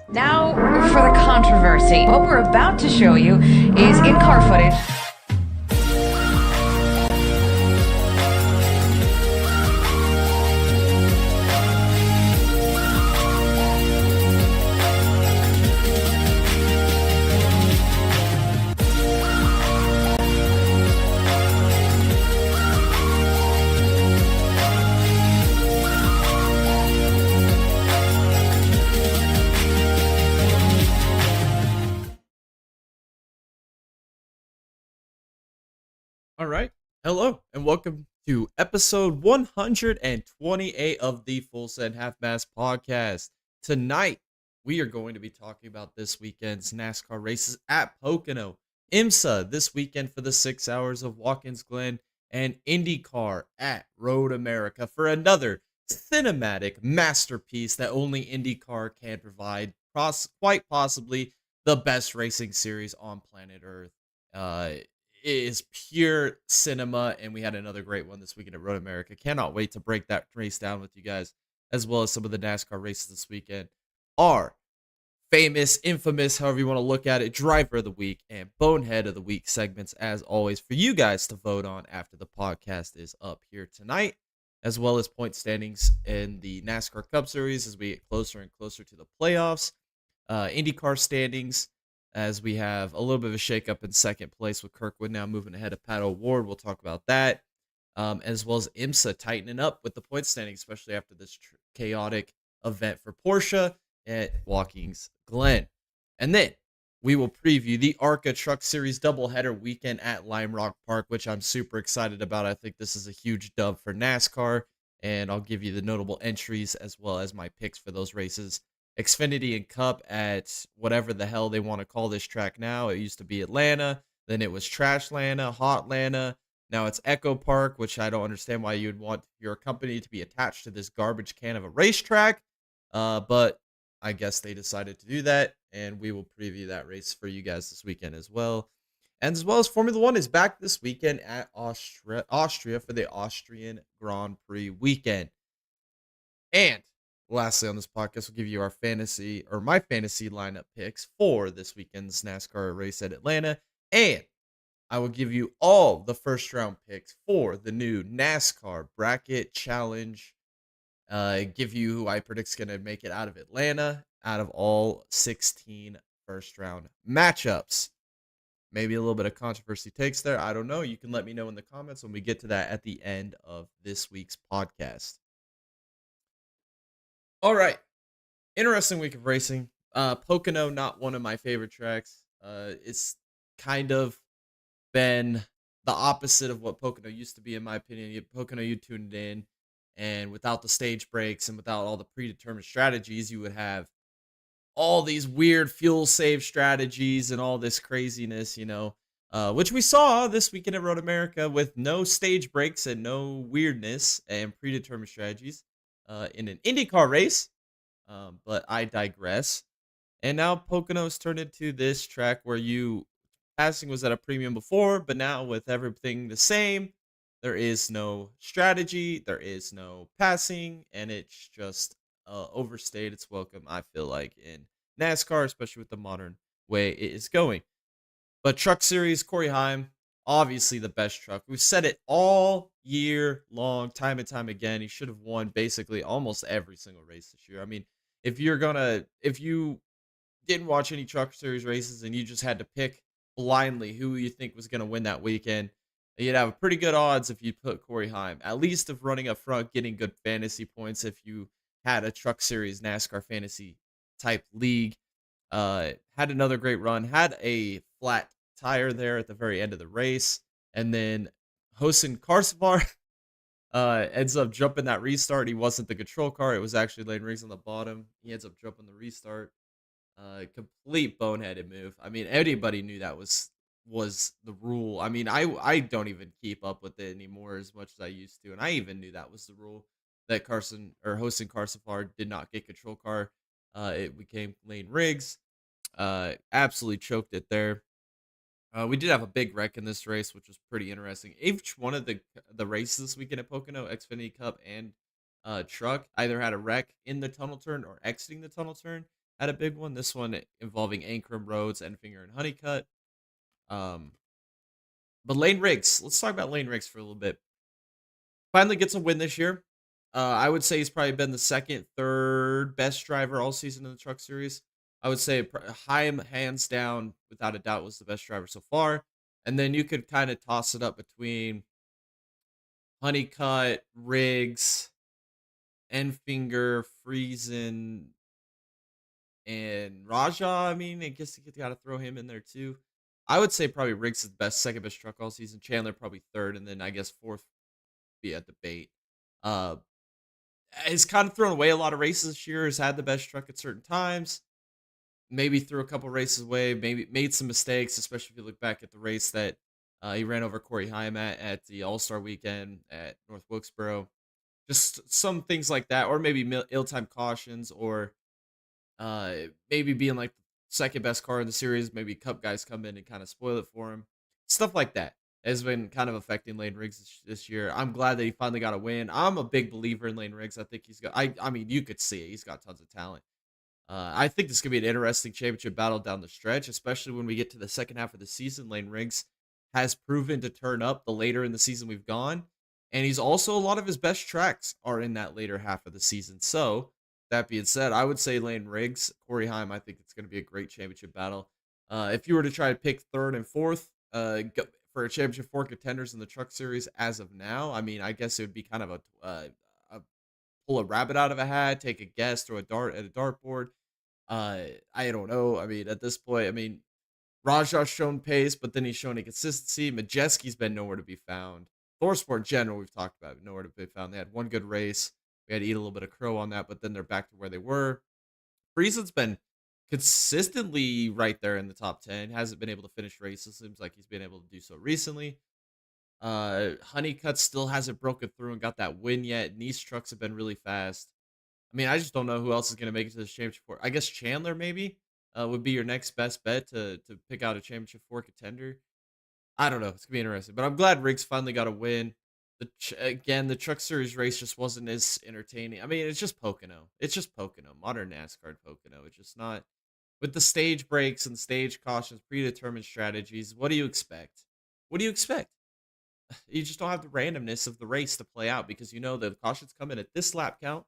Now for the controversy. What we're about to show you is in-car footage. All right. Hello and welcome to episode 128 of the Full Send Half Mast podcast. Tonight, we are going to be talking about this weekend's NASCAR races at Pocono, IMSA this weekend for the 6 hours of Watkins Glen, and IndyCar at Road America for another cinematic masterpiece that only IndyCar can provide. Quite possibly the best racing series on planet Earth. Is pure cinema, and we had another great one this weekend at Road America. Cannot wait to break that race down with you guys, as well as some of the NASCAR races this weekend. Our famous, infamous, however you want to look at it, Driver of the Week and Bonehead of the Week segments, as always, for you guys to vote on after the podcast is up here tonight, as well as point standings in the NASCAR Cup Series as we get closer and closer to the playoffs, IndyCar standings, as we have a little bit of a shakeup in second place with Kirkwood now moving ahead of Pat O'Ward. We'll talk about that, as well as IMSA tightening up with the point standing, especially after this chaotic event for Porsche at Watkins Glen. And then we will preview the ARCA Truck Series doubleheader weekend at Lime Rock Park, which I'm super excited about. I think this is a huge dub for NASCAR, and I'll give you the notable entries as well as my picks for those races. Xfinity and Cup at whatever the hell they want to call this track now. It used to be Atlanta, then it was Trashlanta, Hotlanta. Now it's Echo Park, which I don't understand why you'd want your company to be attached to this garbage can of a racetrack. But I guess they decided to do that, and we will preview that race for you guys this weekend as well. And as well as Formula One is back this weekend at Austria for the Austrian Grand Prix weekend. And lastly, on this podcast, we'll give you our my fantasy lineup picks for this weekend's NASCAR race at Atlanta. And I will give you all the first round picks for the new NASCAR Bracket Challenge. Give you who I predict is going to make it out of Atlanta out of all 16 first round matchups. Maybe a little bit of controversy takes there. I don't know. You can let me know in the comments when we get to that at the end of this week's podcast. All right. Interesting week of racing. Pocono, not one of my favorite tracks. It's kind of been the opposite of what Pocono used to be, in my opinion. Pocono, you tuned in, and without the stage breaks and without all the predetermined strategies, you would have all these weird fuel save strategies and all this craziness, which we saw this weekend at Road America with no stage breaks and no weirdness and predetermined strategies. In an IndyCar race, but I digress. And now Pocono's turned into this track where passing was at a premium before, but now with everything the same, there is no strategy, there is no passing, and it's just overstayed its welcome, I feel like, in NASCAR, especially with the modern way it is going. But Truck Series, Corey Heim, obviously the best truck. We've said it all year long, time and time again. He should have won basically almost every single race this year. I mean, if you didn't watch any Truck Series races and you just had to pick blindly who you think was going to win that weekend, you'd have a pretty good odds if you put Corey Heim, at least of running up front, getting good fantasy points if you had a Truck Series NASCAR fantasy type league. Had another great run, had a flat tire there at the very end of the race, and then Hosen Karsavar ends up jumping that restart. He wasn't the control car, it was actually Lane Riggs on the bottom. He ends up jumping the restart. Complete boneheaded move. I mean, anybody knew that was the rule. I mean, I don't even keep up with it anymore as much as I used to, and I even knew that was the rule, that Hosen Karsavar did not get control car. It became Lane Riggs. Absolutely choked it there. We did have a big wreck in this race, which was pretty interesting. Each one of the races this weekend at Pocono, Xfinity Cup and Truck, either had a wreck in the tunnel turn or exiting the tunnel turn. had a big one. This one involving Ankrum, Rhodes, Enfinger, and Honeycutt. Um, but Lane Riggs, let's talk about Lane Riggs for a little bit. Finally gets a win this year. I would say he's probably been the second, third best driver all season in the Truck Series. I would say Heim, hands down, without a doubt, was the best driver so far. And then you could kind of toss it up between Honeycutt, Riggs, Enfinger, Friesen, and Raja. I mean, I guess you got to throw him in there too. I would say probably Riggs is the best, second best truck all season. Chandler probably third, and then I guess fourth be a debate. Uh, has kind of thrown away a lot of races this year. Has had the best truck at certain times. Maybe threw a couple races away. Maybe made some mistakes, especially if you look back at the race that he ran over Corey Heim at the All Star Weekend at North Wilkesboro. Just some things like that, or maybe ill-timed cautions, or maybe being like the second best car in the series. Maybe Cup guys come in and kind of spoil it for him. Stuff like that has been kind of affecting Lane Riggs this year. I'm glad that he finally got a win. I'm a big believer in Lane Riggs. I think he's got. I mean, you could see it. He's got tons of talent. I think this could be an interesting championship battle down the stretch, especially when we get to the second half of the season. Lane Riggs has proven to turn up the later in the season we've gone, and he's also a lot of his best tracks are in that later half of the season. So that being said, I would say Lane Riggs, Corey Heim. I think it's going to be a great championship battle. If you were to try to pick third and fourth for a championship four contenders in the Truck Series as of now, I mean, I guess it would be kind of a pull a rabbit out of a hat, take a guess, throw a dart at a dartboard. I don't know. I mean, at this point, I mean, Rajah's shown pace, but then he's shown inconsistency. Majeski's been nowhere to be found. Motorsport in general, we've talked about, nowhere to be found. They had one good race. We had to eat a little bit of crow on that, but then they're back to where they were. Friesen's been consistently right there in the top 10. Hasn't been able to finish races. Seems like he's been able to do so recently. Honeycutt still hasn't broken through and got that win yet. Nice trucks have been really fast. I mean, I just don't know who else is going to make it to this championship four. I guess Chandler maybe would be your next best bet to pick out a championship four contender. I don't know. It's gonna be interesting, but I'm glad Riggs finally got a win. Again, the Truck Series race just wasn't as entertaining. I mean, it's just Pocono. It's just Pocono, modern NASCAR Pocono. It's just not with the stage breaks and stage cautions, predetermined strategies. What do you expect? What do you expect? You just don't have the randomness of the race to play out because you know the cautions come in at this lap count.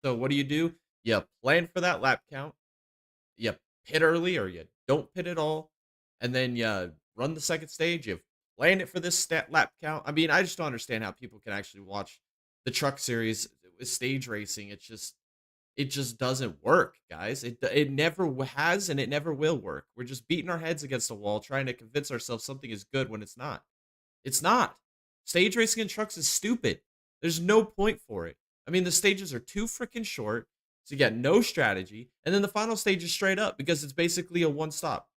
So what do? You plan for that lap count. You pit early or you don't pit at all, and then you run the second stage. You plan it for this lap count. I mean, I just don't understand how people can actually watch the Truck Series with stage racing. It just doesn't work, guys. It never has and it never will work. We're just beating our heads against the wall trying to convince ourselves something is good when it's not. It's not. Stage racing in trucks is stupid. There's no point for it. I mean, the stages are too freaking short, so you got no strategy, and then the final stage is straight up because it's basically a one stop,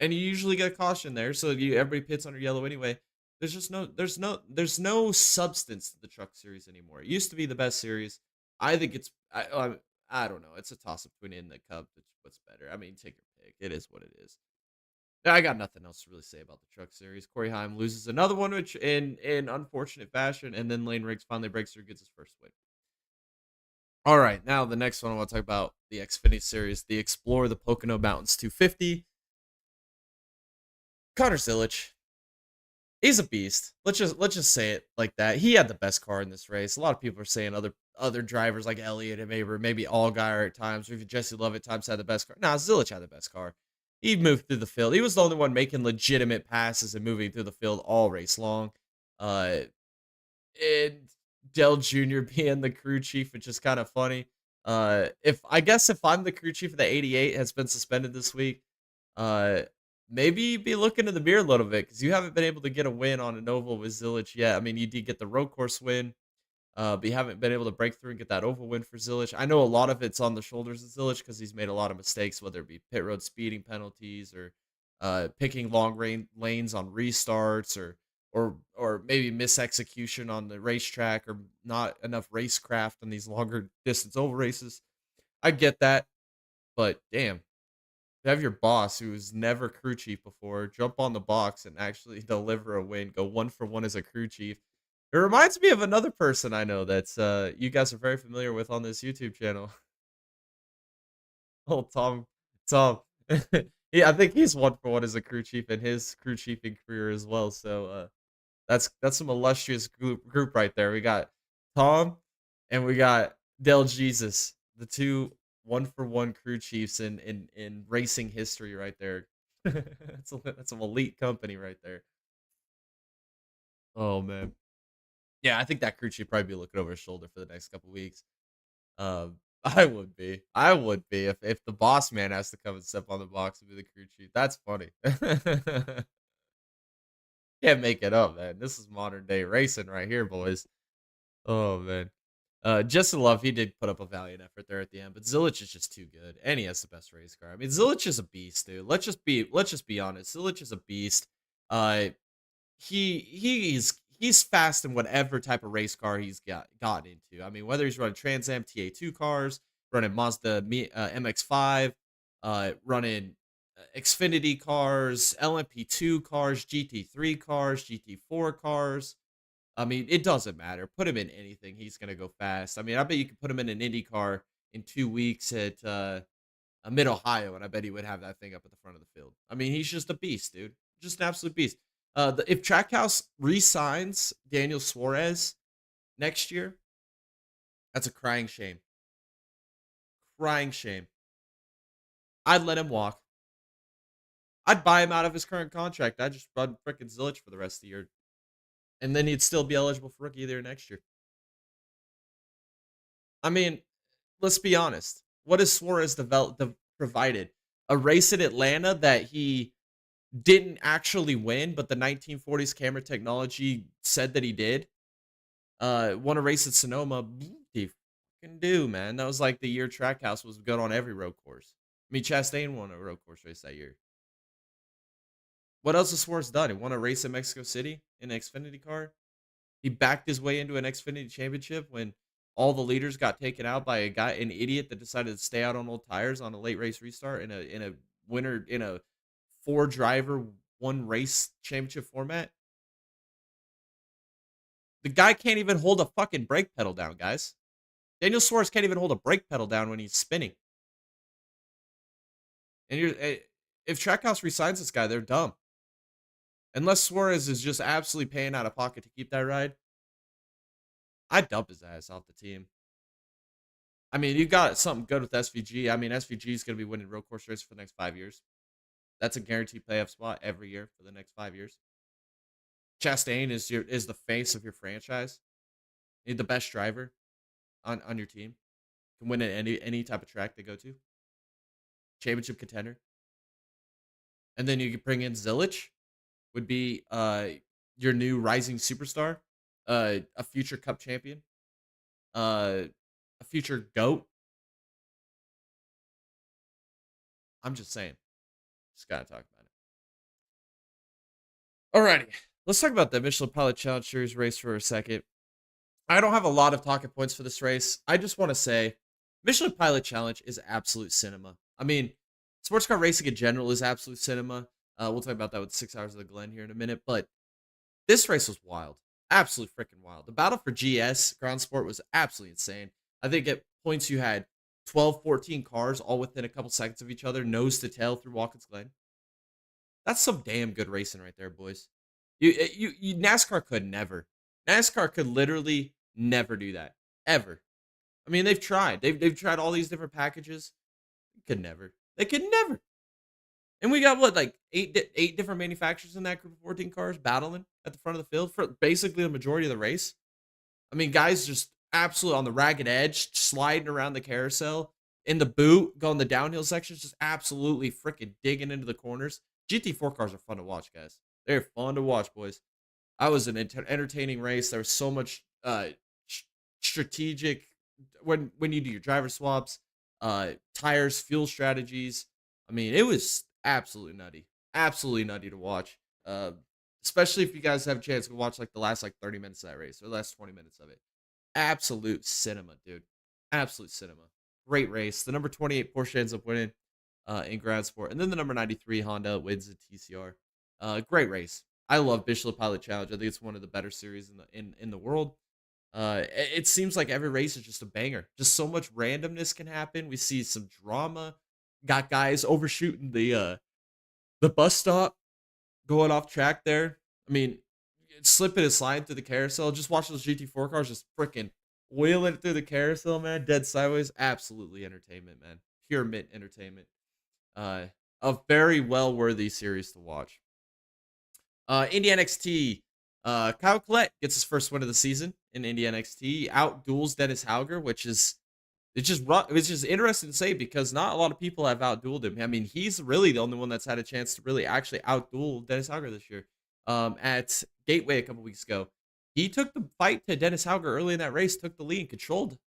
and you usually get a caution there, so everybody pits under yellow anyway. There's no substance to the Truck Series anymore. It used to be the best series. I think I don't know. It's a toss up between it and the Cup. What's better? I mean, take your pick. It is what it is. I got nothing else to really say about the Truck Series. Corey Heim loses another one, which in unfortunate fashion, and then Lane Riggs finally breaks through, gets his first win. All right, now the next one I want to talk about the Xfinity Series, the Explore the Pocono Mountains 250. Connor Zilisch, he's a beast. Let's just say it like that. He had the best car in this race. A lot of people are saying other drivers like Elliott and maybe Allgaier at times, or even Jesse Love at times had the best car. Nah, Zilisch had the best car. He moved through the field. He was the only one making legitimate passes and moving through the field all race long. And Dell Jr. being the crew chief, which is kind of funny. If I'm the crew chief of the 88 has been suspended this week, maybe be looking in the mirror a little bit because you haven't been able to get a win on an oval with Zilisch yet. I mean, you did get the road course win, but you haven't been able to break through and get that oval win for Zilisch. I know a lot of it's on the shoulders of Zilisch because he's made a lot of mistakes, whether it be pit road speeding penalties or picking long lanes on restarts or maybe misexecution on the racetrack or not enough racecraft on these longer distance oval races. I get that, but damn, to have your boss who's never crew chief before jump on the box and actually deliver a win, go 1-for-1 as a crew chief. It reminds me of another person I know that's you guys are very familiar with on this YouTube channel. Oh, Tom. Yeah, I think he's 1 for 1 as a crew chief in his crew chiefing career as well. So that's some illustrious group right there. We got Tom and we got Del Jesus, the two 1 for 1 crew chiefs in racing history right there. That's some elite company right there. Oh man. Yeah, I think that crew chief probably be looking over his shoulder for the next couple weeks. I would be. I would be if the boss man has to come and step on the box and be the crew chief. That's funny. Can't make it up, man. This is modern day racing right here, boys. Oh man. Justin Love, he did put up a valiant effort there at the end, but Zilich is just too good, and he has the best race car. I mean, Zilich is a beast, dude. Let's just be honest. Zilich is a beast. Uh, he's fast in whatever type of race car he's gotten into. I mean, whether he's running Trans Am TA2 cars, running Mazda MX-5, running Xfinity cars, LMP2 cars, GT3 cars, GT4 cars. I mean, it doesn't matter. Put him in anything, he's gonna go fast. I mean, I bet you could put him in an IndyCar in 2 weeks at Mid Ohio, and I bet he would have that thing up at the front of the field. I mean, he's just a beast, dude. Just an absolute beast. If Trackhouse re-signs Daniel Suarez next year, that's a crying shame. Crying shame. I'd let him walk. I'd buy him out of his current contract. I'd just run frickin' Zilich for the rest of the year, and then he'd still be eligible for rookie of the year next year. I mean, let's be honest. What has Suarez provided? A race in Atlanta that he didn't actually win, but the 1940s camera technology said that he did. Won a race at Sonoma. He fucking do, man. That was like the year Trackhouse was good on every road course. I mean, Chastain won a road course race that year. What else has Suarez done? He won a race in Mexico City in an Xfinity car. He backed his way into an Xfinity championship when all the leaders got taken out by an idiot that decided to stay out on old tires on a late race restart in a 4 driver 1 race championship format. The guy can't even hold a fucking brake pedal down, guys. Daniel Suarez can't even hold a brake pedal down when he's spinning. And if Trackhouse resigns this guy, they're dumb. Unless Suarez is just absolutely paying out of pocket to keep that ride, I'd dump his ass off the team. I mean, you got something good with SVG. I mean, SVG is going to be winning road course races for the next 5 years. That's a guaranteed playoff spot every year for the next 5 years. Chastain is the face of your franchise. You need the best driver on your team. Can win at any type of track they go to. Championship contender. And then you could bring in Zilich, would be your new rising superstar, a future Cup champion, a future GOAT. I'm just saying. Just gotta talk about it. Alrighty. Let's talk about the Michelin Pilot Challenge Series race for a second. I don't have a lot of talking points for this race. I just want to say Michelin Pilot Challenge is absolute cinema. I mean, sports car racing in general is absolute cinema. We'll talk about that with 6 Hours of the Glen here in a minute. But this race was wild. Absolute freaking wild. The battle for GS, ground sport, was absolutely insane. I think at points you had 12, 14 cars all within a couple seconds of each other, nose to tail through Watkins Glen. That's some damn good racing right there, boys. You NASCAR could never. NASCAR could literally never do that. Ever. I mean, they've tried. They've tried all these different packages. They could never. They could never. And we got what, like eight different manufacturers in that group of 14 cars battling at the front of the field for basically the majority of the race. I mean, guys just absolutely on the ragged edge, sliding around the carousel in the boot, going the downhill sections, just absolutely freaking digging into the corners. GT4 cars are fun to watch, guys. They're fun to watch, boys. I was an entertaining race. There was so much strategic when you do your driver swaps, tires, fuel strategies. I mean, it was absolutely nutty to watch. Especially if you guys have a chance to watch like the last like 30 minutes of that race or the last 20 minutes of it. Absolute cinema, dude. Absolute cinema. Great race. The number 28 Porsche ends up winning in ground sport, and then the number 93 Honda wins in TCR. Great race. I love Michelin Pilot Challenge. I think it's one of the better series in the world. It seems like every race is just a banger. Just so much randomness can happen. We see some drama. got guys overshooting the bus stop, going off track there. I mean, slipping and sliding through the carousel. Just watch those GT4 cars just freaking wheeling through the carousel, man. Dead sideways. Absolutely entertainment, man. Pure mint entertainment. A very well worthy series to watch. Indy NXT. Kyle Collette gets his first win of the season in Indy NXT. Out duels Dennis Hauger, which is it's just interesting to say because not a lot of people have outdueled him. I mean, he's really the only one that's had a chance to really actually outduel Dennis Hauger this year. At Gateway a couple weeks ago, he took the fight to Dennis Hauger early in that race, took the lead, and controlled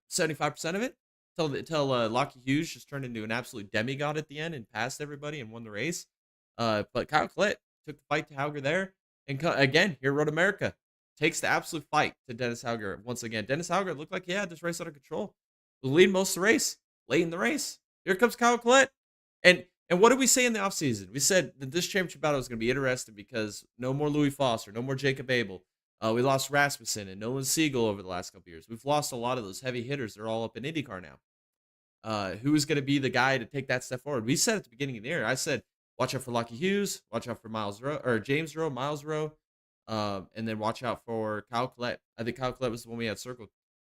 75% of it. Until Lockie Hughes just turned into an absolute demigod at the end and passed everybody and won the race. But Kyle Collette took the fight to Hauger there. And again, here Road America takes the absolute fight to Dennis Hauger once again. Dennis Hauger looked like he had this race under control. The lead most of the race, late in the race. Here comes Kyle Collette. And what did we say in the offseason? We said that this championship battle was going to be interesting because no more Louis Foster, no more Jacob Abel. We lost Rasmussen and Nolan Siegel over the last couple years. We've lost a lot of those heavy hitters. They're all up in IndyCar now. Who is going to be the guy to take that step forward? We said at the beginning of the year, I said, watch out for Lockie Hughes, watch out for James Rowe, Miles Rowe, and then watch out for Kyle Collette. I think Kyle Collette was the one we had circled.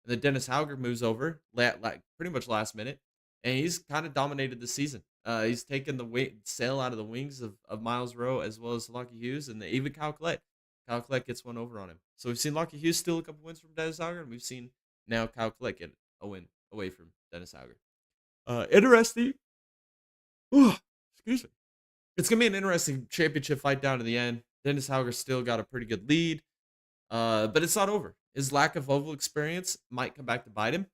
And then Dennis Hauger moves over pretty much last minute, and he's kind of dominated the season. He's taken the sail out of the wings of Miles Rowe as well as Lockie Hughes, and even Kyle Collette. Kyle Collette gets one over on him. So we've seen Lockie Hughes steal a couple wins from Dennis Hauger, and we've seen now Kyle Collette get a win away from Dennis Hauger. Interesting. Excuse me. It's going to be an interesting championship fight down to the end. Dennis Hauger still got a pretty good lead, but it's not over. His lack of oval experience might come back to bite him.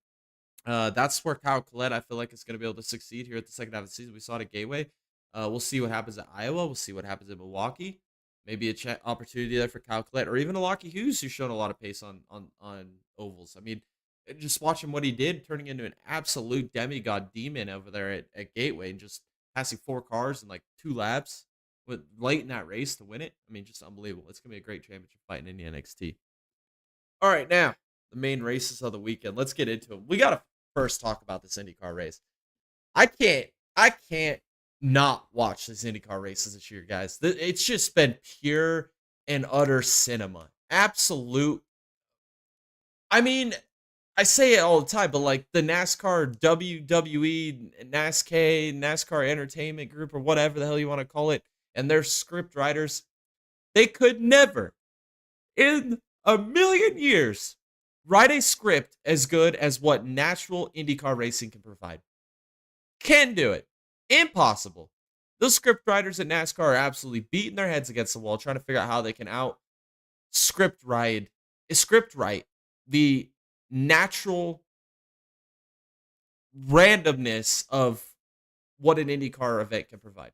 That's where Kyle Collette, I feel like, is going to be able to succeed here at the second half of the season. We saw it at Gateway. We'll see what happens at Iowa. We'll see what happens in Milwaukee. Maybe a opportunity there for Kyle Collette or even a Lockie Hughes who's shown a lot of pace on ovals. I mean, just watching what he did, turning into an absolute demigod demon over there at Gateway and just passing 4 cars in like 2 laps with late in that race to win it. I mean, just unbelievable. It's going to be a great championship fight in Indy NXT. All right, now, the main races of the weekend. Let's get into them. We got to first talk about this IndyCar race. I can't not watch these IndyCar races this year, guys. It's just been pure and utter cinema. Absolute. I mean, I say it all the time, but like the NASCAR WWE, NASCAR Entertainment Group, or whatever the hell you want to call it, and their script writers, they could never, in a million years, write a script as good as what natural IndyCar racing can provide. Can't do it. Impossible. Those script writers at NASCAR are absolutely beating their heads against the wall, trying to figure out how they can script write the natural randomness of what an IndyCar event can provide.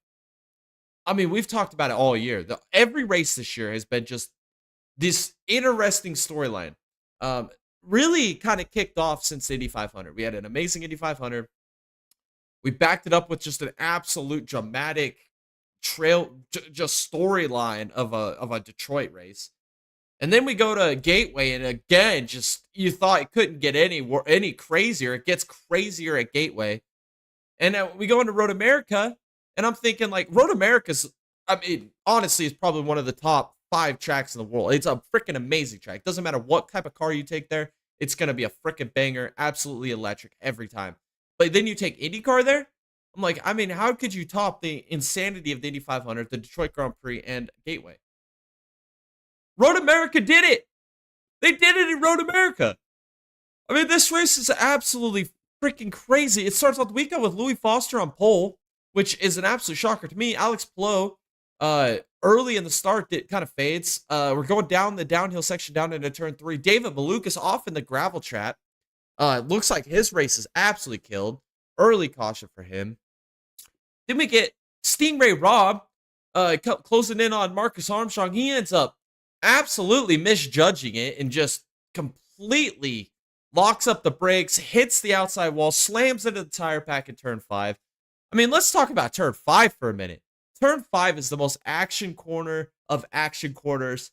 I mean, we've talked about it all year. Every race this year has been just this interesting storyline. Really kind of kicked off since the Indy 500. We had an amazing Indy 500. We backed it up with just an absolute dramatic just storyline of a Detroit race. And then we go to Gateway, and again, just you thought it couldn't get any crazier. It gets crazier at Gateway. And then we go into Road America, and I'm thinking, like, Road America's, I mean, honestly, is probably one of the top 5 tracks in the world. It's a freaking amazing track. Doesn't matter what type of car you take there, it's going to be a freaking banger, absolutely electric every time. But then you take IndyCar there, I'm like, I mean, how could you top the insanity of the Indy 500, the Detroit Grand Prix, and Gateway? Road America did it. They did it in Road America. I mean, this race is absolutely freaking crazy. It starts off the weekend with Louis Foster on pole, which is an absolute shocker to me. Alex Palou, early in the start, it kind of fades. We're going down the downhill section down into turn 3. David Malukas off in the gravel trap. Looks like his race is absolutely killed. Early caution for him. Then we get Stingray Robb closing in on Marcus Armstrong. He ends up absolutely misjudging it and just completely locks up the brakes, hits the outside wall, slams into the tire pack in turn 5. I mean, let's talk about turn 5 for a minute. Turn 5 is the most action corner of action corners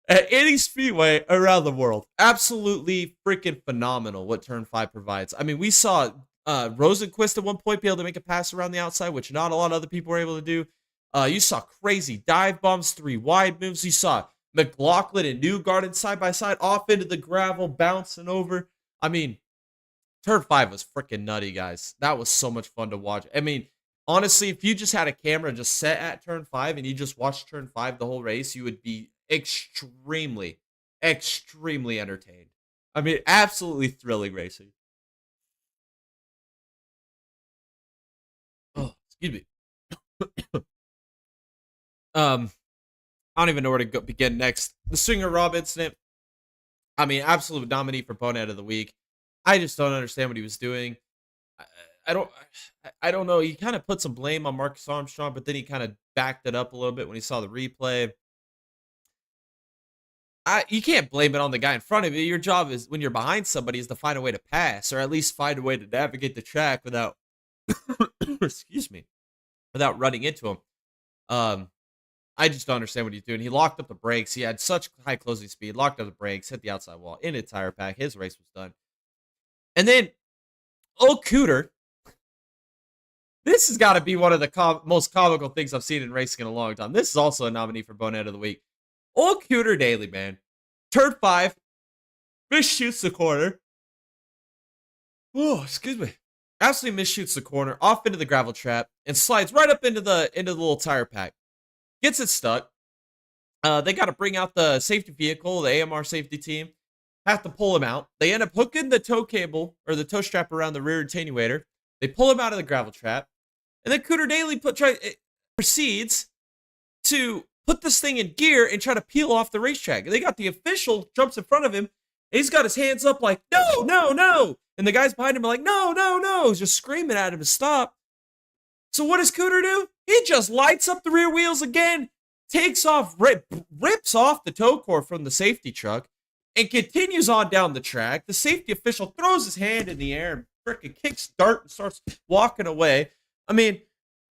at any speedway around the world. Absolutely freaking phenomenal what turn 5 provides. I mean, we saw Rosenquist at one point be able to make a pass around the outside, which not a lot of other people were able to do. You saw crazy dive bombs, 3 wide moves. You saw McLaughlin and Newgarden side by side off into the gravel, bouncing over. I mean, Turn 5 was freaking nutty, guys. That was so much fun to watch. I mean, honestly, if you just had a camera just set at Turn 5 and you just watched Turn 5 the whole race, you would be extremely, extremely entertained. I mean, absolutely thrilling racing. Oh, excuse me. I don't even know where to begin next. The Swinger Rob incident. I mean, absolute nominee for Bonehead of the Week. I just don't understand what he was doing. I, I don't. I don't know. He kind of put some blame on Marcus Armstrong, but then he kind of backed it up a little bit when he saw the replay. You can't blame it on the guy in front of you. Your job is when you're behind somebody is to find a way to pass, or at least find a way to navigate the track without, excuse me, without running into him. Um, I just don't understand what he's doing. He locked up the brakes. He had such high closing speed, locked up the brakes, hit the outside wall in a tire pack. His race was done. And then, old Cooter, this has got to be one of the most comical things I've seen in racing in a long time. This is also a nominee for Bonehead of the Week. Old Cooter Daly, man. Turn 5. Misshoots the corner. Oh, excuse me. Absolutely misshoots the corner, off into the gravel trap, and slides right up into the little tire pack. Gets it stuck. They got to bring out the safety vehicle, the AMR safety team. Have to pull him out. They end up hooking the tow cable or the tow strap around the rear attenuator. They pull him out of the gravel trap. And then Cooter Daly proceeds to put this thing in gear and try to peel off the racetrack. They got the official jumps in front of him. And he's got his hands up like, no, no, no. And the guys behind him are like, no, no, no. He's just screaming at him to stop. So what does Cooter do? He just lights up the rear wheels again, takes off, rips off the tow cord from the safety truck, and continues on down the track. The safety official throws his hand in the air and frickin' kicks dirt and starts walking away. I mean,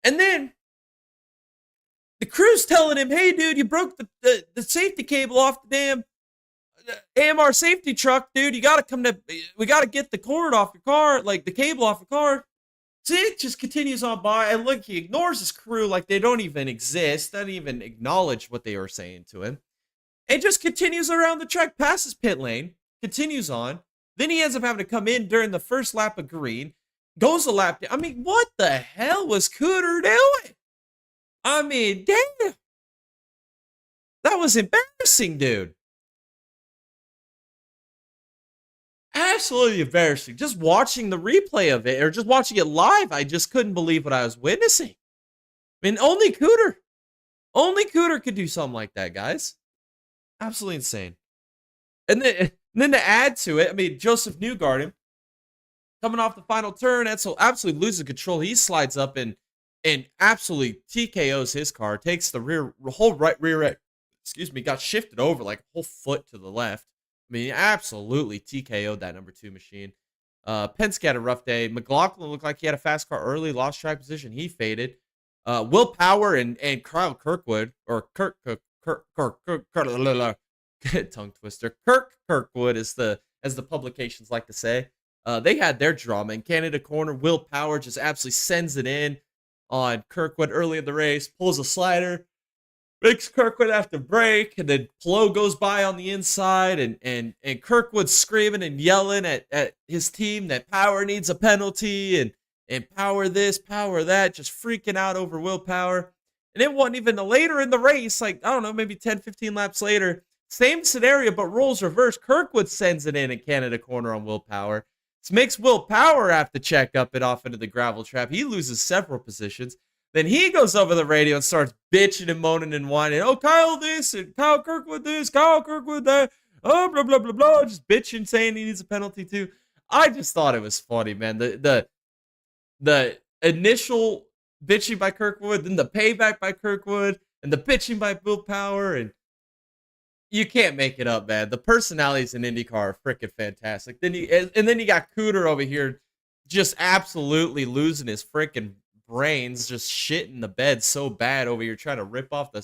and then the crew's telling him, hey, dude, you broke the safety cable off the damn AMR safety truck, dude. We got to get the cord off your car, like the cable off the car. So it just continues on by, and look, he ignores his crew like they don't even exist, doesn't even acknowledge what they were saying to him. And just continues around the track, passes pit lane, continues on. Then he ends up having to come in during the first lap of green, goes a lap. I mean, what the hell was Cooter doing? I mean, damn. That was embarrassing, dude. Absolutely embarrassing. Just watching the replay of it, or just watching it live, I just couldn't believe what I was witnessing. I mean, only Cooter could do something like that, guys. Absolutely insane. And then to add to it, I mean, Joseph Newgarden, coming off the final turn, Edsel absolutely loses control. He slides up and absolutely TKOs his car, takes the whole rear end, got shifted over like a whole foot to the left. I mean, absolutely TKO'd that number 2 machine. Penske had a rough day. McLaughlin looked like he had a fast car early, lost track position. He faded. Will Power and Kyle Kirkwood, or tongue twister. Kirkwood as the publications like to say. They had their drama in Canada corner. Will Power just absolutely sends it in on Kirkwood early in the race, pulls a slider, makes Kirkwood have to brake, and then Plo goes by on the inside, and Kirkwood's screaming and yelling at his team that Power needs a penalty, and Power this, Power that, just freaking out over Will Power. And it wasn't even later in the race, like, I don't know, maybe 10, 15 laps later, same scenario, but roles reverse. Kirkwood sends it in Canada corner on Will Power. This makes Will Power have to check up and off into the gravel trap. He loses several positions. Then he goes over the radio and starts bitching and moaning and whining. Oh, Kyle this and Kyle Kirkwood this, Kyle Kirkwood that. Oh, blah, blah, blah, blah. Just bitching, saying he needs a penalty too. I just thought it was funny, man. The initial bitching by Kirkwood, then the payback by Kirkwood, and the bitching by Will Power. And you can't make it up, man. The personalities in IndyCar are freaking fantastic. Then you got Cooter over here just absolutely losing his freaking brains, just shitting the bed so bad over here trying to rip off the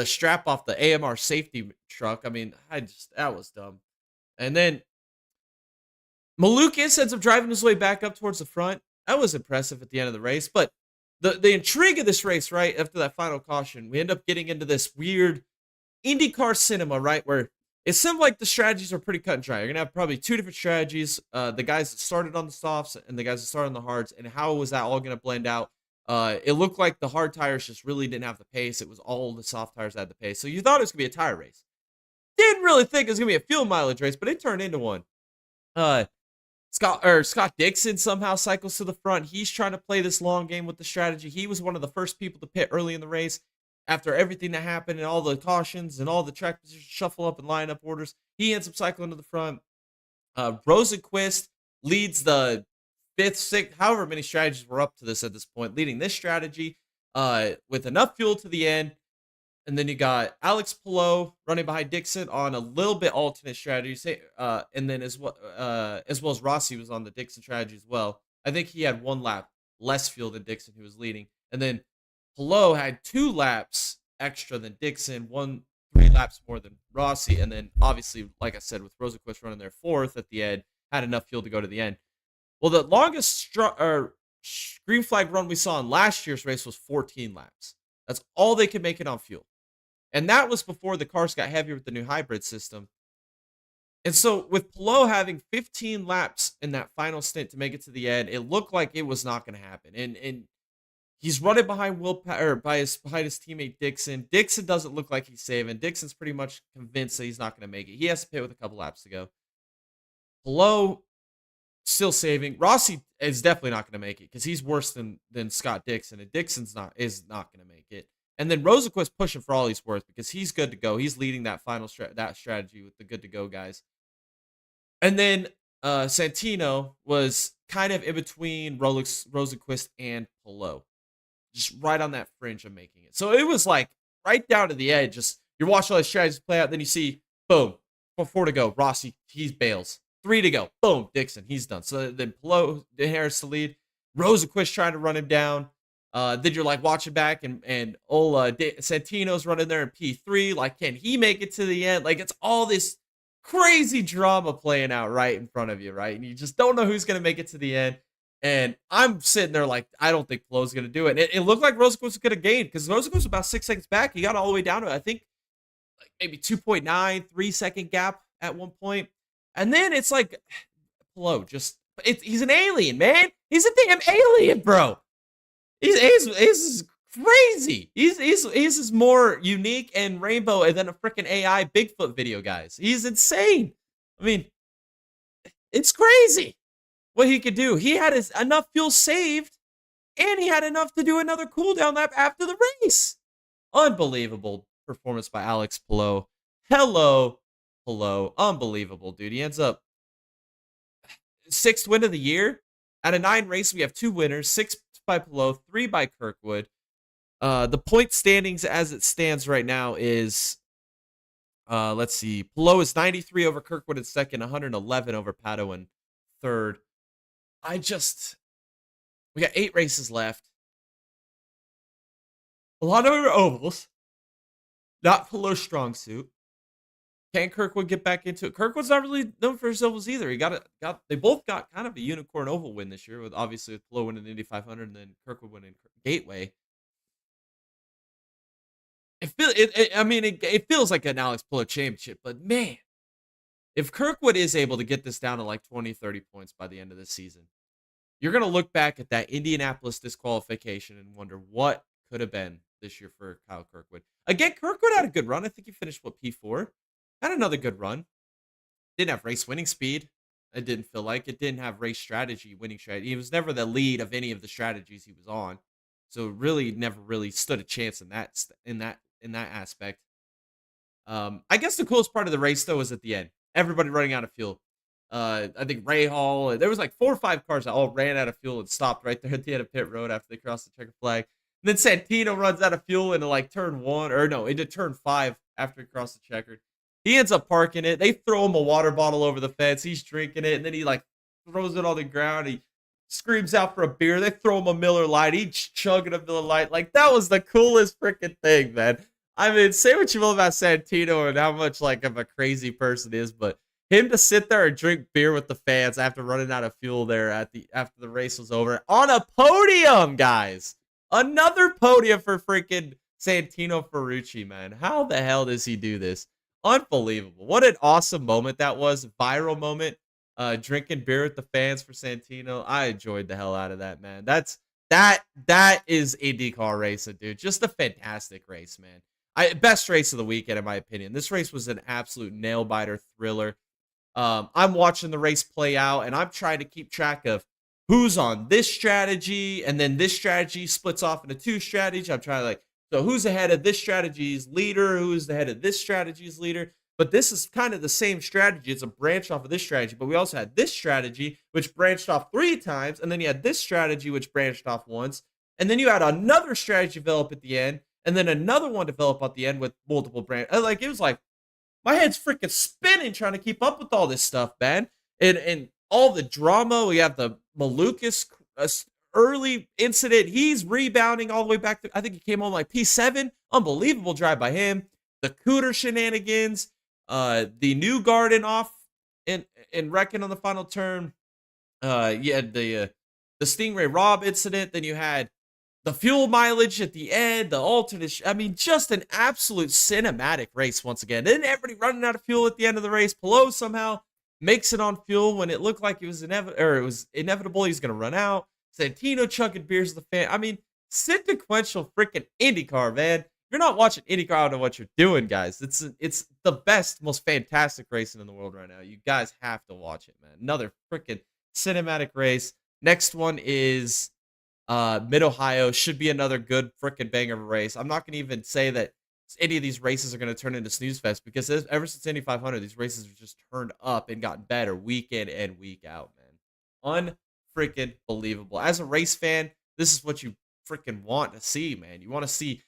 strap off the AMR safety truck. I mean, that was dumb. And then Malukas ends up driving his way back up towards the front. That was impressive at the end of the race. But the intrigue of this race, right, after that final caution, we end up getting into this weird IndyCar cinema, right, where it seemed like the strategies are pretty cut and dry. You're going to have probably two different strategies, the guys that started on the softs and the guys that started on the hards, and how was that all going to blend out? It looked like the hard tires just really didn't have the pace. It was all the soft tires that had the pace. So you thought it was going to be a tire race. Didn't really think it was going to be a fuel mileage race, but it turned into one. Scott Dixon somehow cycles to the front. He's trying to play this long game with the strategy. He was one of the first people to pit early in the race after everything that happened and all the cautions and all the track position shuffle up and line up orders. He ends up cycling to the front. Rosenquist leads the fifth, sixth, however many strategies were up to this at this point, leading this strategy with enough fuel to the end. And then you got Alex Palou running behind Dixon on a little bit alternate strategy. And then as well as Rossi was on the Dixon strategy as well. I think he had one lap less fuel than Dixon, who was leading. And then Palou had 2 laps extra than Dixon, 3 laps more than Rossi. And then obviously, like I said, with Rosenquist running there 4th at the end, had enough fuel to go to the end. Well, the longest green flag run we saw in last year's race was 14 laps. That's all they could make it on fuel. And that was before the cars got heavier with the new hybrid system. And so with Palou having 15 laps in that final stint to make it to the end, it looked like it was not going to happen. And he's running behind behind his teammate Dixon. Dixon doesn't look like he's saving. Dixon's pretty much convinced that he's not going to make it. He has to pit with a couple laps to go. Palou still saving. Rossi is definitely not going to make it because he's worse than Scott Dixon, and Dixon's is not going to make it. And then Rosenquist pushing for all he's worth because he's good to go. He's leading that final strategy with the good to go guys. And then Santino was kind of in between Rosenquist and Palou, just right on that fringe of making it. So it was like right down to the edge. Just you're watching all the strategies play out, then you see, boom, 4 to go. Rossi, he bails. 3 to go. Boom, Dixon, he's done. So then Palou inherits the lead. Rosenquist trying to run him down. Then you're like watching back and Santino's running there in P3. Like, can he make it to the end? Like, it's all this crazy drama playing out right in front of you, right? And you just don't know who's going to make it to the end. And I'm sitting there like, I don't think Palou's going to do it. And it looked like Rosenquist was going to gain because Rosenquist was about 6 seconds back. He got all the way down to, I think, like maybe 2.9, 3 second gap at one point. And then it's like, Palou he's an alien, man. He's a damn alien, bro. He's crazy. He's more unique and rainbow than a freaking AI Bigfoot video, guys. He's insane. I mean, it's crazy what he could do. He had enough fuel saved, and he had enough to do another cooldown lap after the race. Unbelievable performance by Alex Palou. Hello, Palou. Unbelievable, dude. He ends up 6th win of the year. Out of 9 races, we have 2 winners. 6 by Palou, 3 by Kirkwood. The point standings as it stands right now is, let's see, Palou is 93 over Kirkwood in 2nd, 111 over Pato in 3rd. We got 8 races left. A lot of them are ovals. Not Palou's strong suit. Can Kirkwood get back into it? Kirkwood's not really known for his ovals either. They both got kind of a unicorn oval win this year, with Palou winning the Indy 500 and then Kirkwood winning Gateway. It feels like an Alex Palou championship, but man, if Kirkwood is able to get this down to like 20, 30 points by the end of this season, you're going to look back at that Indianapolis disqualification and wonder what could have been this year for Kyle Kirkwood. Again, Kirkwood had a good run. I think he finished, P4? Had another good run. Didn't have race winning speed. It didn't feel like it. Didn't have race winning strategy. He was never the lead of any of the strategies he was on. So really never really stood a chance in that aspect. I guess the coolest part of the race though was at the end. Everybody running out of fuel. I think Ray Hall, there was like 4 or 5 cars that all ran out of fuel and stopped right there at the end of pit road after they crossed the checker flag. And then Santino runs out of fuel into like into turn 5 after he crossed the checker. He ends up parking it. They throw him a water bottle over the fence. He's drinking it, and then he like throws it on the ground. He screams out for a beer. They throw him a Miller Lite. He's chugging a Miller Lite. Like, that was the coolest freaking thing, man. I mean, say what you will about Santino and how much like of a crazy person he is, but him to sit there and drink beer with the fans after running out of fuel there after the race was over on a podium, guys. Another podium for freaking Santino Ferrucci, man. How the hell does he do this? Unbelievable. What an awesome moment that was. Viral moment. Drinking beer with the fans for Santino. I enjoyed the hell out of that, man. That is IndyCar racing, dude. Just a fantastic race, man. Best race of the weekend, in my opinion. This race was an absolute nail biter thriller. I'm watching the race play out, and I'm trying to keep track of who's on this strategy, and then this strategy splits off into two strategies. I'm trying to so who's ahead of this strategy's leader, who's ahead of this strategy's leader. But this is kind of the same strategy. It's a branch off of this strategy, but we also had this strategy, which branched off 3 times, and then you had this strategy, which branched off once, and then you had another strategy develop at the end, and then another one develop at the end with multiple branches. It was like, my head's freaking spinning trying to keep up with all this stuff, man. And all the drama. We have the Malukas early incident. He's rebounding all the way back to, I think he came on like P7. Unbelievable drive by him. The Cooter shenanigans. The New Garden off in wrecking on the final turn. You had the Stingray Rob incident. Then you had the fuel mileage at the end, the alternate. I mean, just an absolute cinematic race once again. Then everybody running out of fuel at the end of the race. Palou somehow makes it on fuel when it looked like it was inevitable he's going to run out. Santino chugging beers with the fan. I mean, sequential freaking IndyCar, man. If you're not watching IndyCar, I don't know what you're doing, guys. It's the best, most fantastic racing in the world right now. You guys have to watch it, man. Another freaking cinematic race. Next one is Mid-Ohio. Should be another good freaking banger of a race. I'm not going to even say that any of these races are going to turn into snooze fest because ever since Indy 500, these races have just turned up and gotten better week in and week out, man. Unfreaking believable. As a race fan, this is what you freaking want to see, man. You want to see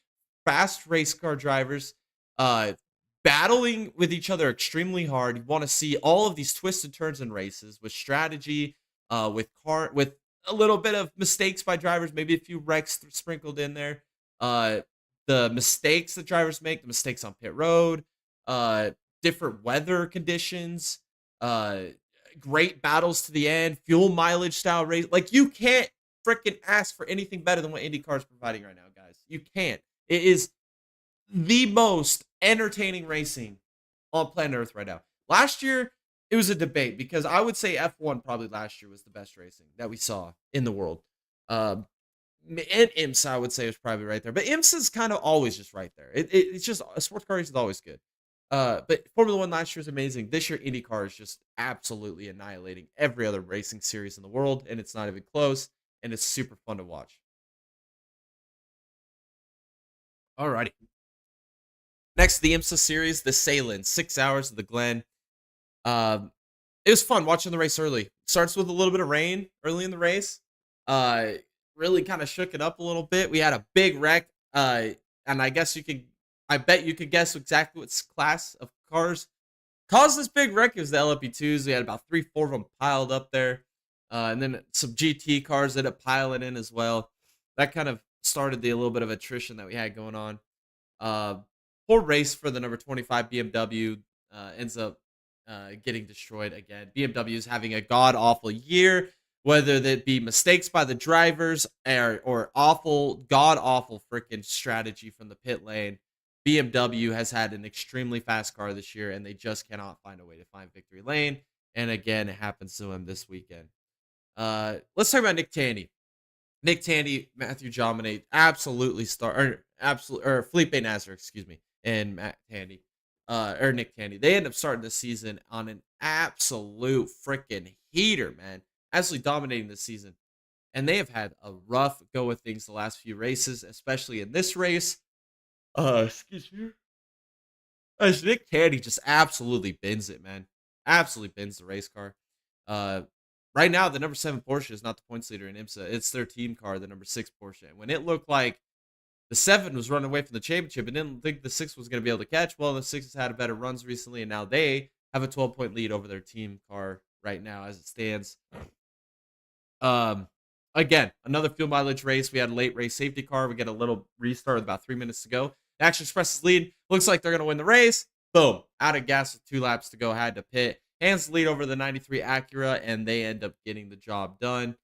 fast race car drivers battling with each other extremely hard. You want to see all of these twists and turns in races with strategy, with a little bit of mistakes by drivers, maybe a few wrecks sprinkled in there. The mistakes that drivers make, the mistakes on pit road, different weather conditions, great battles to the end, fuel mileage style race. Like, you can't freaking ask for anything better than what IndyCar is providing right now, guys. You can't. It is the most entertaining racing on planet Earth right now. Last year, it was a debate because I would say F1 probably last year was the best racing that we saw in the world. And IMSA, I would say, was probably right there. But IMSA is kind of always just right there. It's just, a sports car race is always good. But Formula One last year was amazing. This year, IndyCar is just absolutely annihilating every other racing series in the world, and it's not even close, and it's super fun to watch. Alrighty. Next, the IMSA series, the Salem, 6 hours of the Glen. It was fun watching the race early. Starts with a little bit of rain early in the race. Really kind of shook it up a little bit. We had a big wreck. And I bet you could guess exactly what class of cars caused this big wreck. It was the LMP2s. We had about 3-4 of them piled up there. And then some GT cars ended up piling in as well. That kind of started a little bit of attrition that we had going on. Poor race for the number 25 BMW. Ends up getting destroyed again. BMW is having a god-awful year, whether that be mistakes by the drivers or god-awful freaking strategy from the pit lane. BMW has had an extremely fast car this year, and they just cannot find a way to find victory lane. And again, it happens to him this weekend. Let's talk about Nick Tandy. Nick Tandy, Matthew Jomine, or Felipe Nasr, excuse me, and Matt Tandy. Or Nick Tandy. They end up starting the season on an absolute freaking heater, man. Absolutely dominating the season. And they have had a rough go with things the last few races, especially in this race. Excuse me. As Nick Tandy just absolutely bins it, man. Absolutely bins the race car. Right now, the number 7 Porsche is not the points leader in IMSA. It's their team car, the number 6 Porsche. And when it looked like the 7 was running away from the championship and didn't think the 6 was going to be able to catch. Well, the 6 has had better runs recently, and now they have a 12-point lead over their team car right now as it stands. Again, another fuel mileage race. We had a late race safety car. We get a little restart with about 3 minutes to go. Action Express's lead. Looks like they're going to win the race. Boom. Out of gas with 2 laps to go. Had to pit. hands the lead over the 93 Acura, and they end up getting the job done.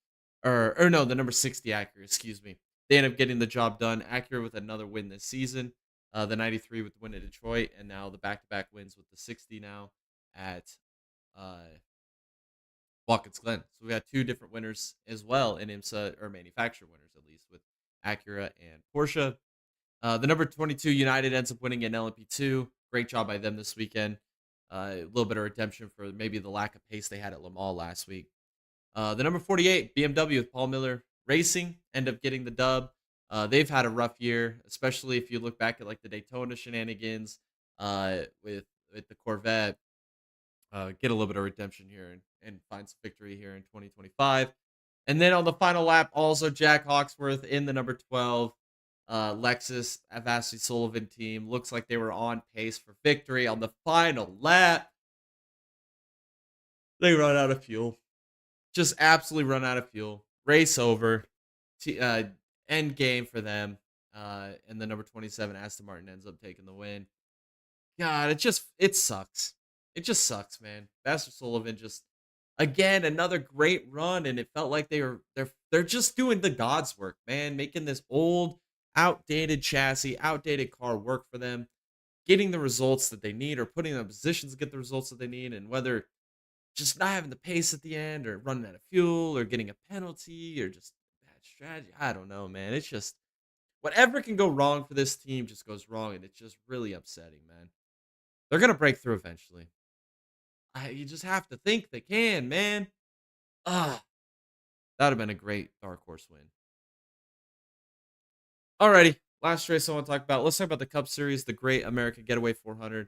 Or no, the number 60 Acura, excuse me. They end up getting the job done. Acura with another win this season. The 93 with the win at Detroit, and now the back-to-back wins with the 60 now at uh, Watkins Glen. So we got two different winners as well in IMSA, or manufacturer winners at least, with Acura and Porsche. The number 22 United ends up winning in LMP2. Great job by them this weekend. A little bit of redemption for maybe the lack of pace they had at Le Mans last week. The number 48 BMW with Paul Miller Racing end up getting the dub. They've had a rough year, especially if you look back at like the Daytona shenanigans with the Corvette. Get a little bit of redemption here and find some victory here in 2025. And then on the final lap, also Jack Hawksworth in the number 12 Lexus Avasti Sullivan team. Looks like they were on pace for victory on the final lap. They run out of fuel. Just absolutely run out of fuel. Race over. End game for them. And the number 27 Aston Martin ends up taking the win. God, it sucks. It just sucks, man. Bastard Sullivan just again another great run, and it felt like they're just doing the God's work, man, making this old, outdated chassis, outdated car work for them, getting the results that they need, or putting them in positions to get the results that they need, and whether just not having the pace at the end, or running out of fuel, or getting a penalty, or just bad strategy. I don't know, man. It's just whatever can go wrong for this team just goes wrong, and it's just really upsetting, man. They're gonna break through eventually. You just have to think they can, man. Ah, that would have been a great dark horse win. Alrighty, last race I want to talk about. Let's talk about the Cup Series, the Great American Getaway 400.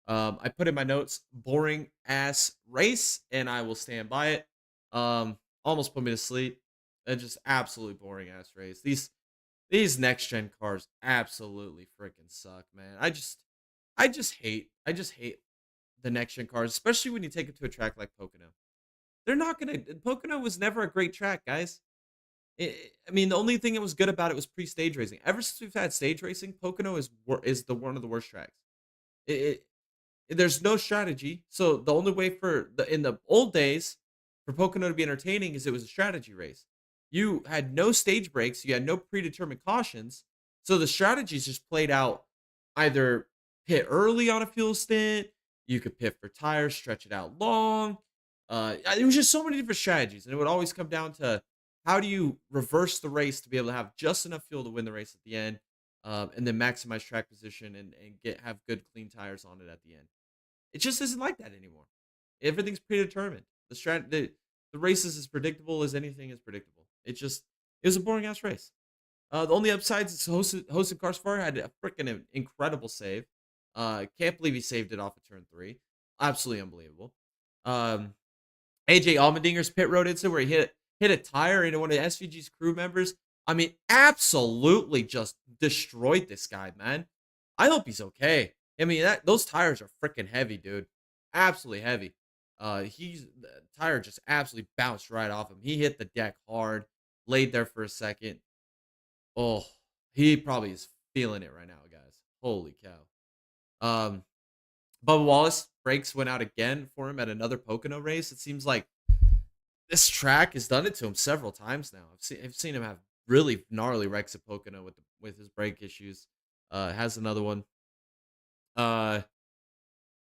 I put in my notes, boring ass race, and I will stand by it. Almost put me to sleep. Just absolutely boring ass race. These next gen cars absolutely freaking suck, man. I just hate the next gen cars, especially when you take it to a track like Pocono. They're not gonna. Pocono was never a great track, guys. I mean, the only thing that was good about it was pre-stage racing. Ever since we've had stage racing, Pocono is the one of the worst tracks. It, there's no strategy, so the only way for the in the old days for Pocono to be entertaining is it was a strategy race. You had no stage breaks, you had no predetermined cautions, so the strategies just played out either pit early on a fuel stint, you could pit for tires, stretch it out long. It was just so many different strategies, and it would always come down to how do you reverse the race to be able to have just enough fuel to win the race at the end, and then maximize track position and have good clean tires on it at the end. It just isn't like that anymore. Everything's predetermined. The race is as predictable as anything is predictable. It was a boring ass race. The only upsides is hosted Carsfar had a freaking incredible save. Can't believe he saved it off of turn 3. Absolutely unbelievable. AJ Allmendinger's pit road incident where he hit a tire into one of SVG's crew members. I mean, absolutely just destroyed this guy, man. I hope he's okay. I mean, those tires are freaking heavy, dude. Absolutely heavy. The tire just absolutely bounced right off him. He hit the deck hard, laid there for a second. Oh, he probably is feeling it right now, guys. Holy cow. Bubba Wallace brakes went out again for him at another Pocono race. It seems like this track has done it to him several times now. I've seen him have really gnarly wrecks at Pocono with his brake issues. Has another one. He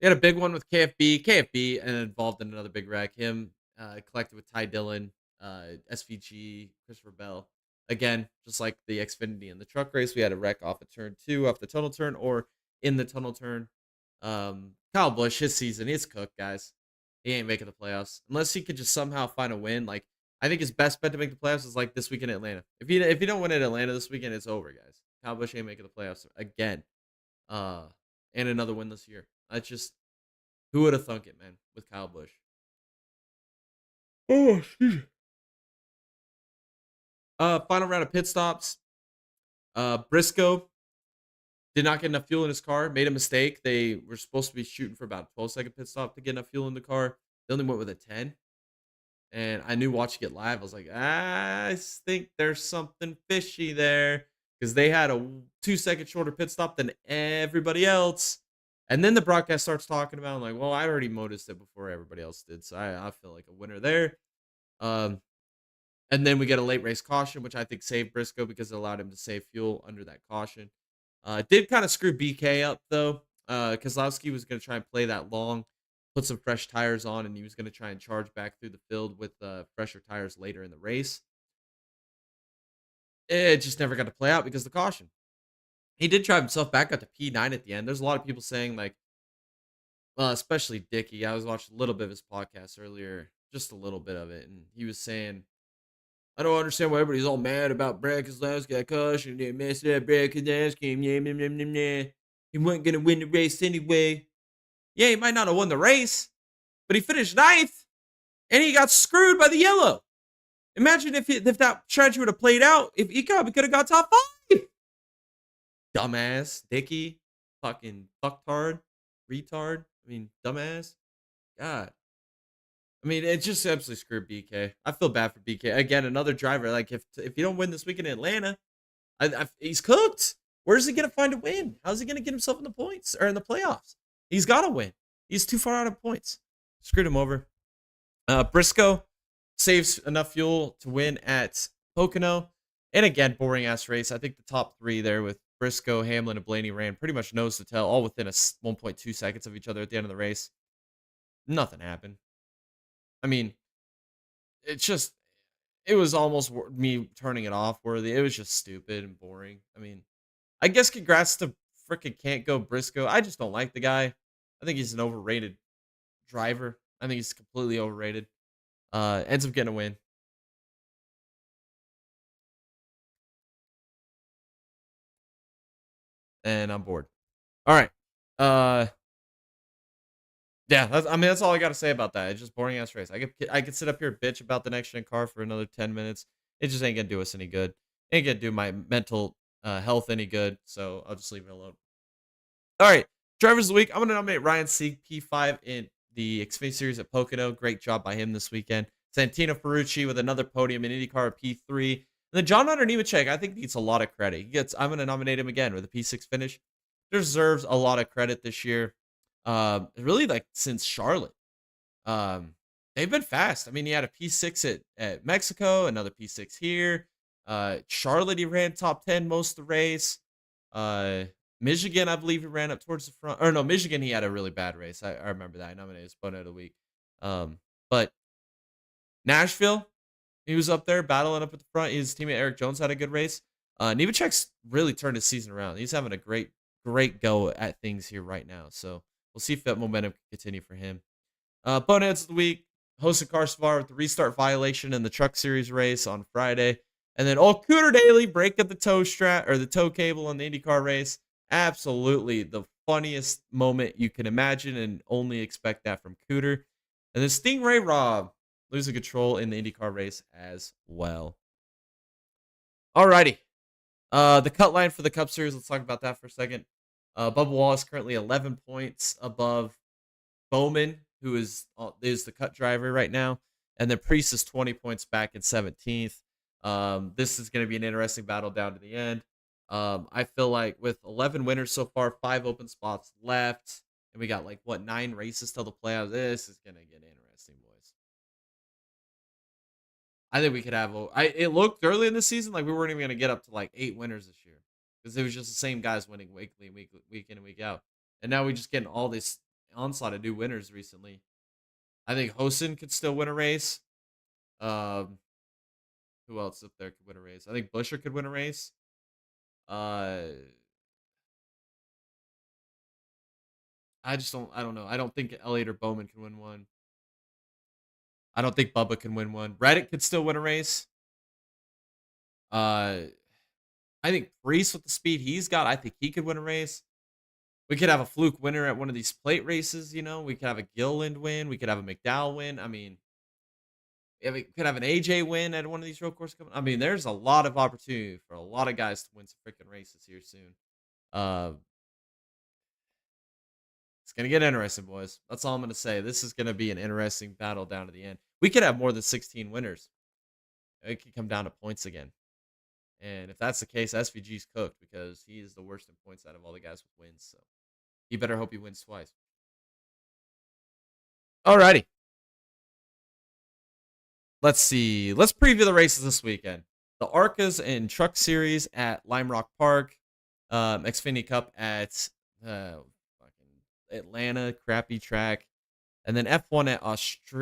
had a big one with KFB, and involved in another big wreck. Him collected with Ty Dillon, SVG, Christopher Bell. Again, just like the Xfinity and the truck race, we had a wreck off of turn 2, off the tunnel turn, or in the tunnel turn. Kyle Busch, his season, he's cooked, guys. He ain't making the playoffs unless he could just somehow find a win. Like, I think his best bet to make the playoffs is like this weekend in Atlanta. If you don't win at Atlanta this weekend, it's over, guys. Kyle Busch ain't making the playoffs again. And another win this year. That's just who would have thunk it, man, with Kyle Busch. Oh, excuse me. Final round of pit stops. Briscoe did not get enough fuel in his car, made a mistake. They were supposed to be shooting for about a 12-second pit stop to get enough fuel in the car. They only went with a 10. And I knew watching it live, I was like, I think there's something fishy there. Because they had a 2-second shorter pit stop than everybody else. And then the broadcast starts talking about, I'm like, well, I already noticed it before everybody else did. So I feel like a winner there. Um, and then we get a late race caution, which I think saved Briscoe because it allowed him to save fuel under that caution. It did kind of screw BK up though. Kozlowski was going to try and play that long, put some fresh tires on, and he was going to try and charge back through the field with fresher tires later in the race. It just never got to play out because of the caution. He did drive himself back up to P9 at the end. There's a lot of people saying like, well, especially Dicky. I was watching a little bit of his podcast earlier, just a little bit of it, and he was saying, I don't understand why everybody's all mad about Brad Keselowski got caution. They messed up Brad Keselowski. Yeah, yeah, yeah, yeah, yeah. He wasn't gonna win the race anyway. Yeah, he might not have won the race, but he finished ninth, and he got screwed by the yellow. Imagine if that strategy would have played out, if he probably could have got top 5. Dumbass, Dicky, fucking fucktard, retard. I mean, dumbass. God. I mean, it just absolutely screwed BK. I feel bad for BK. Again, another driver. Like, if you don't win this week in Atlanta, he's cooked. Where's he going to find a win? How's he going to get himself in the points or in the playoffs? He's got to win. He's too far out of points. Screwed him over. Briscoe saves enough fuel to win at Pocono. And again, boring ass race. I think the top 3 there with Briscoe, Hamlin, and Blaney ran pretty much nose to tail, all within 1.2 seconds of each other at the end of the race. Nothing happened. I mean, it's just, it was almost me turning it off worthy. It was just stupid and boring. I mean, I guess congrats to freaking Can't Go Briscoe. I just don't like the guy. I think he's an overrated driver. I think he's completely overrated. Ends up getting a win. And I'm bored. All right. Yeah, that's all I got to say about that. It's just boring ass race. I could sit up here and bitch about the next gen car for another 10 minutes. It just ain't gonna do us any good. Ain't gonna do my mental health any good. So I'll just leave it alone. All right, drivers of the week. I'm gonna nominate Ryan Sieg P5 in the Xfinity Series at Pocono. Great job by him this weekend. Santino Ferrucci with another podium in IndyCar P3. And then John Hunter Nemechek, I think needs a lot of credit. I'm gonna nominate him again with a P6 finish. Deserves a lot of credit this year. Really like since Charlotte. They've been fast. I mean, he had a P6 at Mexico, another P6 here. Charlotte, he ran top 10 most of the race. Michigan, I believe he ran up towards the front. Or no, Michigan, he had a really bad race. I remember that. I nominated his Bonehead of the week. But Nashville, he was up there battling up at the front. His teammate Eric Jones had a good race. Nemechek's really turned his season around. He's having a great go at things here right now. So we'll see if that momentum can continue for him. Boneheads of the week, hosted Carsvar with the restart violation in the Truck Series race on Friday. And then Cooter Daly break up the tow cable on the IndyCar race. Absolutely the funniest moment you can imagine, and only expect that from Cooter. And then Stingray Robb losing control in the IndyCar race as well. Alrighty. The cut line for the Cup Series, let's talk about that for a second. Bubba Wallace currently 11 points above Bowman, who is the cut driver right now. And then Priest is 20 points back in 17th. This is going to be an interesting battle down to the end. I feel like with 11 winners so far, 5 open spots left, and we got 9 races till the playoffs. This is going to get interesting, boys. I think we could have. It looked early in the season like we weren't even going to get up to 8 winners this year, because it was just the same guys winning week in and week out. And now we just getting all this onslaught of new winners recently. I think Hosen could still win a race. Who else up there could win a race? I think Busher could win a race. I don't know. I don't think Elliott or Bowman can win one. I don't think Bubba can win one. Reddick could still win a race. I think Priest with the speed he's got, I think he could win a race. We could have a fluke winner at one of these plate races, We could have a Gilliland win. We could have a McDowell win. I mean, we could have an AJ win at one of these road courses coming. I mean, there's a lot of opportunity for a lot of guys to win some freaking races here soon. It's going to get interesting, boys. That's all I'm going to say. This is going to be an interesting battle down to the end. We could have more than 16 winners. It could come down to points again. And if that's the case, SVG's cooked, because he is the worst in points out of all the guys with wins. So he better hope he wins twice. Alrighty. Let's see. Let's preview the races this weekend. The ARCAs and Truck Series at Lime Rock Park. Xfinity Cup at fucking Atlanta, crappy track. And then F1 at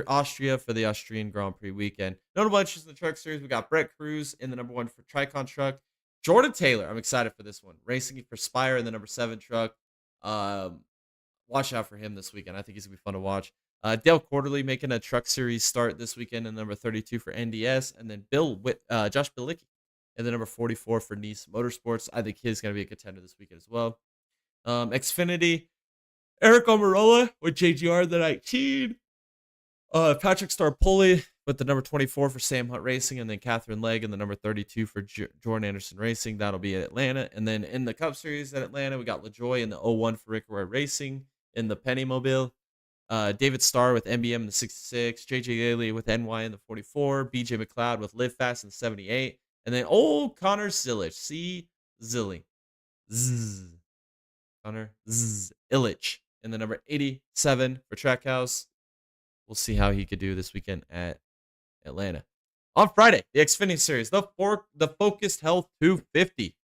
Austria for the Austrian Grand Prix weekend. Notable entries in the Truck Series. We got Brett Cruz in the number 1 for Tricon Truck. Jordan Taylor, I'm excited for this one. Racing for Spire in the number 7 truck. Watch out for him this weekend. I think he's going to be fun to watch. Dale Quarterly making a Truck Series start this weekend in number 32 for NDS. And then Josh Bilicki in the number 44 for Nice Motorsports. I think he's going to be a contender this weekend as well. Xfinity, Eric Almirola with JGR the 19. Patrick Starpoli with the number 24 for Sam Hunt Racing. And then Catherine Legg in the number 32 for Jordan Anderson Racing. That'll be at Atlanta. And then in the Cup Series at Atlanta, we got LaJoy in the 01 for Rick Roy Racing in the Penny Mobile. David Starr with MBM in the 66. JJ Daly with NY in the 44. BJ McLeod with Live Fast in the 78. And then old Connor Zillich. Zilly. Connor Illich in the number 87 for Trackhouse. We'll see how he could do this weekend at Atlanta. On Friday, the Xfinity Series, the Focused Health 250.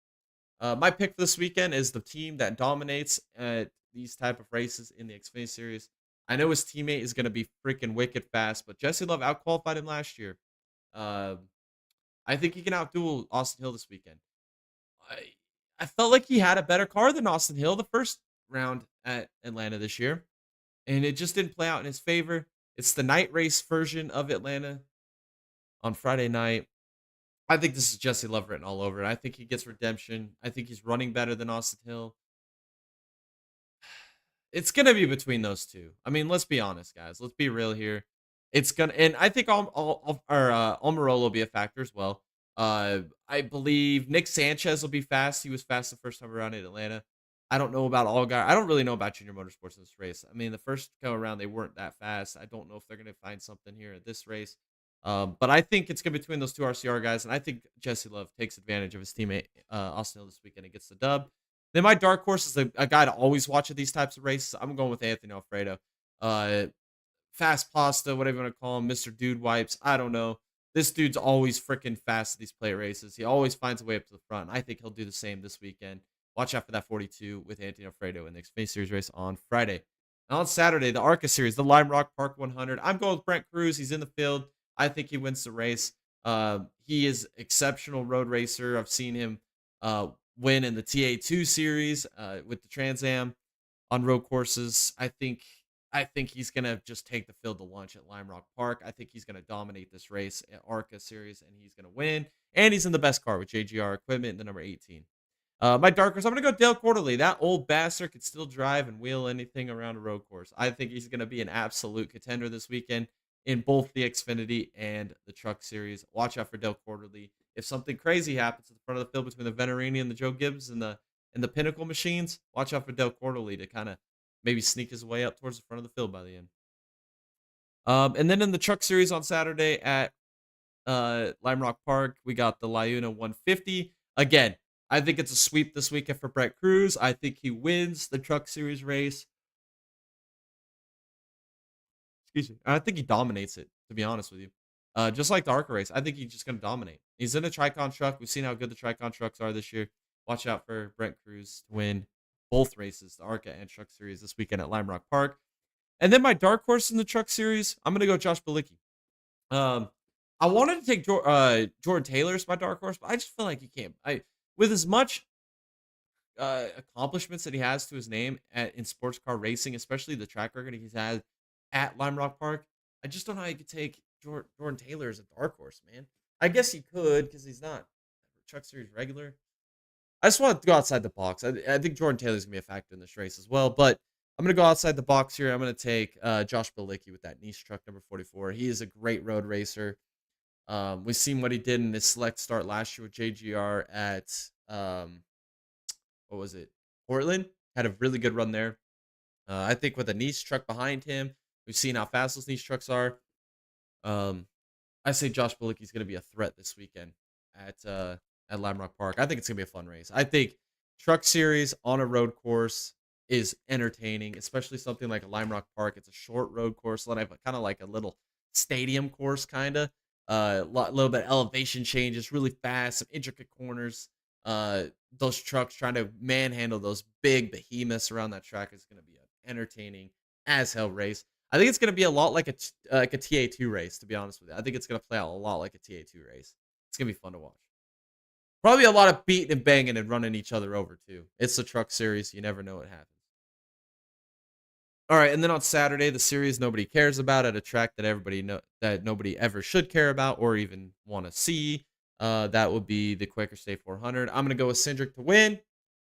My pick for this weekend is the team that dominates at these type of races in the Xfinity Series. I know his teammate is going to be freaking wicked fast, but Jesse Love outqualified him last year. I think he can outduel Austin Hill this weekend. I felt like he had a better car than Austin Hill the first round at Atlanta this year, and it just didn't play out in his favor. It's the night race version of Atlanta on Friday night. I think this is Jesse Love written all over it. I think he gets redemption. I think he's running better than Austin Hill. It's going to be between those two. I mean, let's be honest, guys. Let's be real here. It's going to, and I think Almirola will be a factor as well. I believe Nick Sanchez will be fast. He was fast the first time around in Atlanta. I don't know about Allgaier. I don't really know about Junior Motorsports in this race. I mean, the first go around, they weren't that fast. I don't know if they're going to find something here at this race. But I think it's going to be between those two RCR guys, and I think Jesse Love takes advantage of his teammate Austin Hill this weekend and gets the dub. Then my dark horse is a guy to always watch at these types of races. I'm going with Anthony Alfredo. Fast Pasta, whatever you want to call him, Mr. Dude Wipes. I don't know. This dude's always freaking fast at these plate races. He always finds a way up to the front. I think he'll do the same this weekend. Watch out for that 42 with Anthony Alfredo in the Xfinity Series race on Friday. And on Saturday, the ARCA Series, the Lime Rock Park 100. I'm going with Brent Cruz. He's in the field. I think he wins the race. He is exceptional road racer. I've seen him win in the TA2 series with the Trans Am on road courses. I think he's gonna just take the field to lunch at Lime Rock Park. I think he's gonna dominate this race at ARCA Series, and he's gonna win. And he's in the best car with JGR equipment, the number 18. My dark horse, I'm gonna go Dale Quarterly. That old bastard could still drive and wheel anything around a road course. I think he's gonna be an absolute contender this weekend in both the Xfinity and the Truck Series. Watch out for Dale Quarterly. If something crazy happens at the front of the field between the Venerini and the Joe Gibbs and the Pinnacle machines, watch out for Dale Quarterly to kind of maybe sneak his way up towards the front of the field by the end. And then in the Truck Series on Saturday at Lime Rock Park, we got the Liuna 150. Again, I think it's a sweep this weekend for Brett Cruz. I think he wins the Truck Series race. Excuse me. I think he dominates it, to be honest with you. Just like the ARCA race, I think he's just going to dominate. He's in a Tricon truck. We've seen how good the Tricon trucks are this year. Watch out for Brent Cruz to win both races, the ARCA and Truck Series, this weekend at Lime Rock Park. And then my dark horse in the Truck Series, I'm going to go Josh Bilicki. I wanted to take Jordan Taylor as my dark horse, but I just feel like he can't. With as much accomplishments that he has to his name in sports car racing, especially the track record he's had at Lime Rock Park, I just don't know how you could take Jordan Taylor as a dark horse, man. I guess he could because he's not Truck Series regular. I just want to go outside the box. I think Jordan Taylor's going to be a factor in this race as well, but I'm going to go outside the box here. I'm going to take Josh Bilicki with that niche truck number 44. He is a great road racer. We've seen what he did in his select start last year with JGR at, what was it? Portland. Had a really good run there. I think with a niche truck behind him, we've seen how fast those niche trucks are. I say Josh Bilicki is going to be a threat this weekend at Lime Rock Park. I think it's going to be a fun race. I think Truck Series on a road course, is entertaining, especially something like a Lime Rock Park. It's a short road course, kind of like a little stadium course, kind of. Little bit of elevation changes, really fast, some intricate corners. Uh, those trucks trying to manhandle those big behemoths around that track is going to be an entertaining as hell race. I think it's going to be a lot like a TA2 race. To be honest with you, I think it's going to play out a lot like a TA2 race. It's going to be fun to watch. Probably a lot of beating and banging and running each other over too. It's the truck series. You never know what happens. All right, and then on Saturday, the series nobody cares about at a track that nobody ever should care about or even want to see. That would be the Quaker State 400. I'm gonna go with Cindric to win.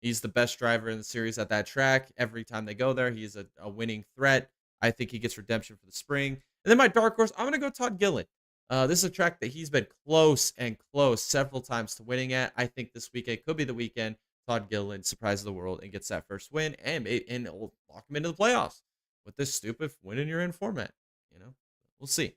He's the best driver in the series at that track. Every time they go there, he's a winning threat. I think he gets redemption for the spring. And then my dark horse, I'm gonna go Todd Gillen. This is a track that he's been close and close several times to winning at. I think this weekend could be the weekend Todd Gillen surprises the world and gets that first win and it will lock him into the playoffs with this stupid win in your in format. You know, we'll see.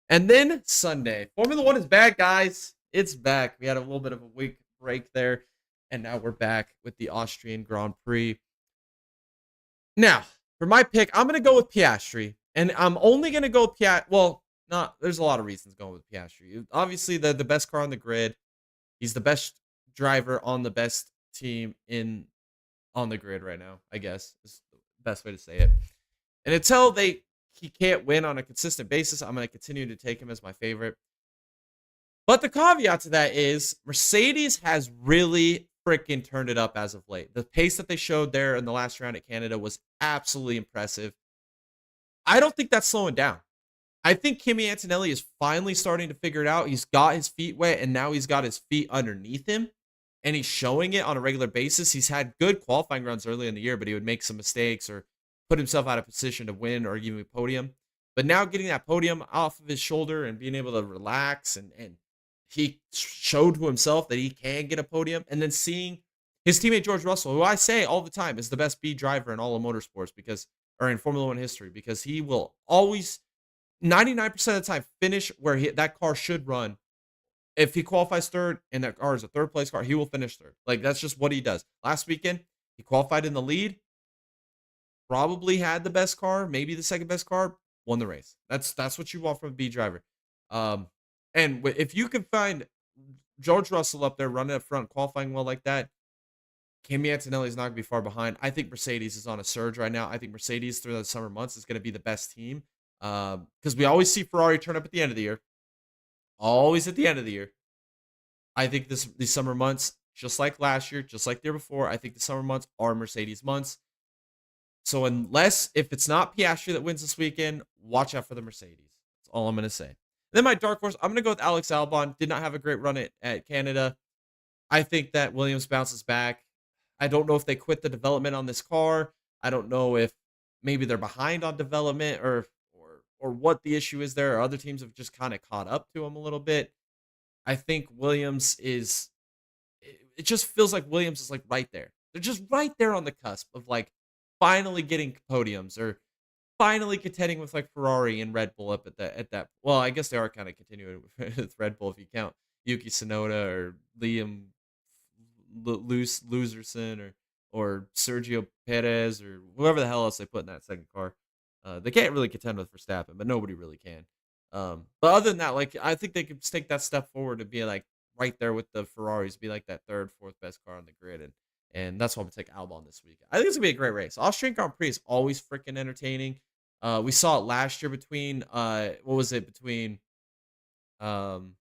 And then Sunday, Formula One is back, guys. It's back. We had a little bit of a week break there, and now we're back with the Austrian Grand Prix. Now, for my pick, I'm going to go with Piastri, and I'm only going to go with Piastri. Well, not. There's a lot of reasons going with Piastri. Obviously, the best car on the grid. He's the best driver on the best team on the grid right now. I guess is the best way to say it. And until he can't win on a consistent basis, I'm going to continue to take him as my favorite. But the caveat to that is Mercedes has really freaking turned it up as of late. The pace that they showed there in the last round at Canada was absolutely impressive. I don't think that's slowing down. I think Kimi Antonelli is finally starting to figure it out. He's got his feet wet, and now he's got his feet underneath him, and he's showing it on a regular basis. He's had good qualifying runs early in the year, but he would make some mistakes or put himself out of position to win or even a podium. But now getting that podium off of his shoulder and being able to relax, and he showed to himself that he can get a podium, and then seeing his teammate George Russell, who I say all the time is the best B driver in all of motorsports or in Formula One history, because he will always 99% of the time finish where that car should run. If he qualifies third and that car is a third place car, he will finish third. Like, that's just what he does. Last weekend, he qualified in the lead, probably had the best car, maybe the second best car, won the race. That's what you want from a B driver. If you can find George Russell up there running up front, qualifying well like that, Kimi Antonelli is not going to be far behind. I think Mercedes is on a surge right now. I think Mercedes through the summer months is going to be the best team because we always see Ferrari turn up at the end of the year. Always at the end of the year. I think these summer months, just like last year, just like the year before, I think the summer months are Mercedes months. So if it's not Piastri that wins this weekend, watch out for the Mercedes. That's all I'm going to say. Then my dark horse, I'm going to go with Alex Albon. Did not have a great run at Canada. I think that Williams bounces back. I don't know if they quit the development on this car. I don't know if maybe they're behind on development or what the issue is there. Or other teams have just kind of caught up to them a little bit. I think Williams is. It just feels like Williams is like right there. They're just right there on the cusp of like finally getting podiums or finally contending with like Ferrari and Red Bull up at that. Well, I guess they are kind of continuing with Red Bull if you count Yuki Tsunoda or Liam Loserson or Sergio Perez or whoever the hell else they put in that second car. They can't really contend with Verstappen, but nobody really can. But other than that, like I think they could take that step forward to be like right there with the Ferraris, be like that third, fourth best car on the grid, and that's why I'm gonna take Albon this week. I think it's gonna be a great race. Austrian Grand Prix is always freaking entertaining. We saw it last year between what was it between um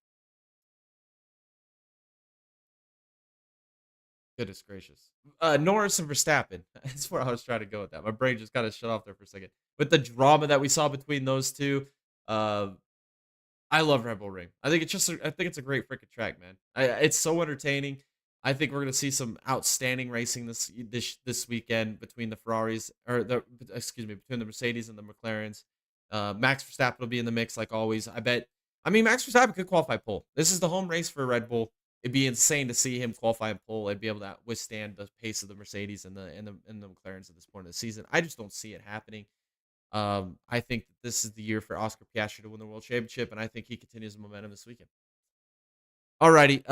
goodness gracious. Norris and Verstappen. That's where I was trying to go with that. My brain just kind of shut off there for a second. With the drama that we saw between those two, uh, I love Red Bull Ring. I think it's a great freaking track, man. It's so entertaining. I think we're gonna see some outstanding racing this weekend between the Ferraris between the Mercedes and the McLarens. Max Verstappen will be in the mix like always. I mean, Max Verstappen could qualify pole. This is the home race for Red Bull. It'd be insane to see him qualify in pole and be able to withstand the pace of the Mercedes and the McLarens at this point of the season. I just don't see it happening. I think that this is the year for Oscar Piastri to win the world championship, and I think he continues the momentum this weekend. Alrighty.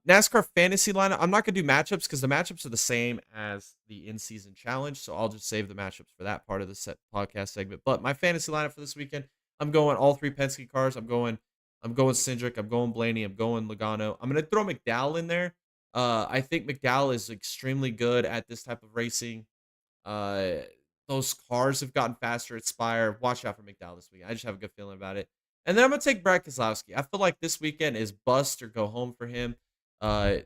NASCAR fantasy lineup. I'm not gonna do matchups because the matchups are the same as the in-season challenge, so I'll just save the matchups for that part of the set podcast segment. But my fantasy lineup for this weekend, I'm going all three Penske cars. I'm going Cindric. I'm going Blaney. I'm going Logano. I'm gonna throw McDowell in there. I think McDowell is extremely good at this type of racing. Uh, those cars have gotten faster at Spire. Watch out for McDowell this week. I just have a good feeling about it. And then I'm gonna take Brad Keselowski. I feel like this weekend is bust or go home for him. Uh,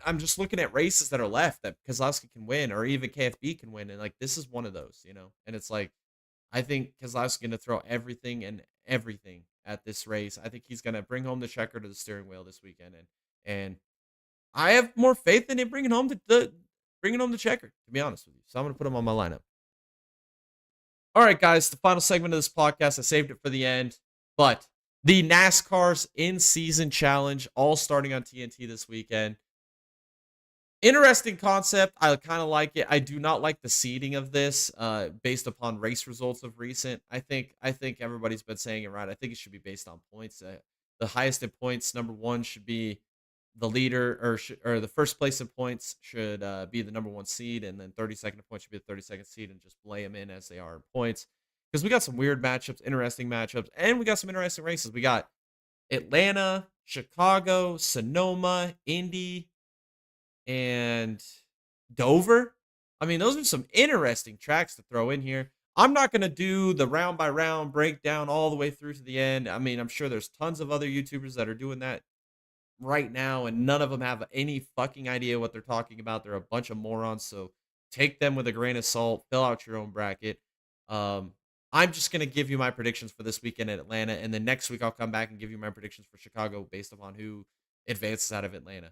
I'm just looking at races that are left that Keselowski can win, or even KFB can win, and like this is one of those. And it's like I think Keselowski's gonna throw everything and everything at this race. I think he's gonna bring home the checker to the steering wheel this weekend, and I have more faith in him bringing home the checker. To be honest with you, so I'm gonna put him on my lineup. All right, guys, the final segment of this podcast. I saved it for the end, but the NASCAR's in-season challenge, all starting on TNT this weekend. Interesting concept. I kind of like it. I do not like the seeding of this, based upon race results of recent. I think everybody's been saying it right. I think it should be based on points. The highest in points, number one, should be the leader, or the first place in points should be the number one seed, and then 32nd in points should be the 32nd seed, and just lay them in as they are in points. Because we got some weird matchups, interesting matchups, and we got some interesting races. We got Atlanta, Chicago, Sonoma, Indy, and Dover. I mean, those are some interesting tracks to throw in here. I'm not going to do the round by round breakdown all the way through to the end. I mean, I'm sure there's tons of other YouTubers that are doing that right now, and none of them have any fucking idea what they're talking about. They're a bunch of morons, so take them with a grain of salt. Fill out your own bracket. Um, I'm just gonna give you my predictions for this weekend at Atlanta, and then next week I'll come back and give you my predictions for Chicago based upon who advances out of Atlanta.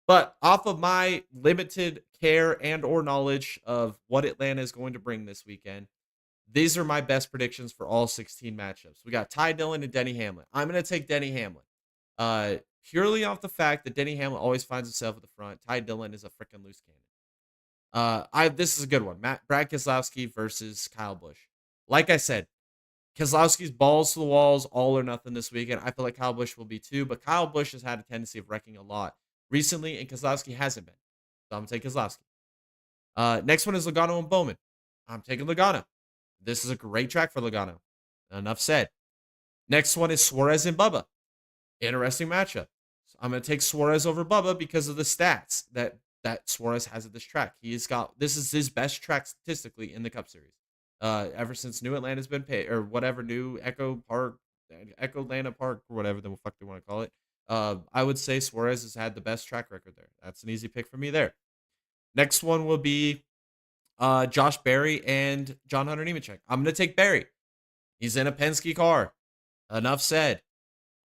But off of my limited care and or knowledge of what Atlanta is going to bring this weekend, these are my best predictions for all 16 matchups. We got Ty Dillon and Denny Hamlin. I'm going to take Denny Hamlin. Purely off the fact that Denny Hamlin always finds himself at the front. Ty Dillon is a freaking loose cannon. This is a good one. Brad Keselowski versus Kyle Busch. Like I said, Keselowski's balls to the walls, all or nothing this weekend. I feel like Kyle Busch will be too, but Kyle Busch has had a tendency of wrecking a lot recently, and Keselowski hasn't been. So I'm going to take Keselowski. Next one is Logano and Bowman. I'm taking Logano. This is a great track for Logano. Enough said. Next one is Suarez and Bubba. Interesting matchup. So I'm going to take Suarez over Bubba because of the stats that Suarez has at this track. This is his best track statistically in the Cup Series. Ever since New Atlanta's been paid, or whatever, New Echo Atlanta Park, or whatever the fuck they want to call it. I would say Suarez has had the best track record there. That's an easy pick for me there. Next one will be Josh Berry and John Hunter Nemechek. I'm going to take Berry. He's in a Penske car. Enough said.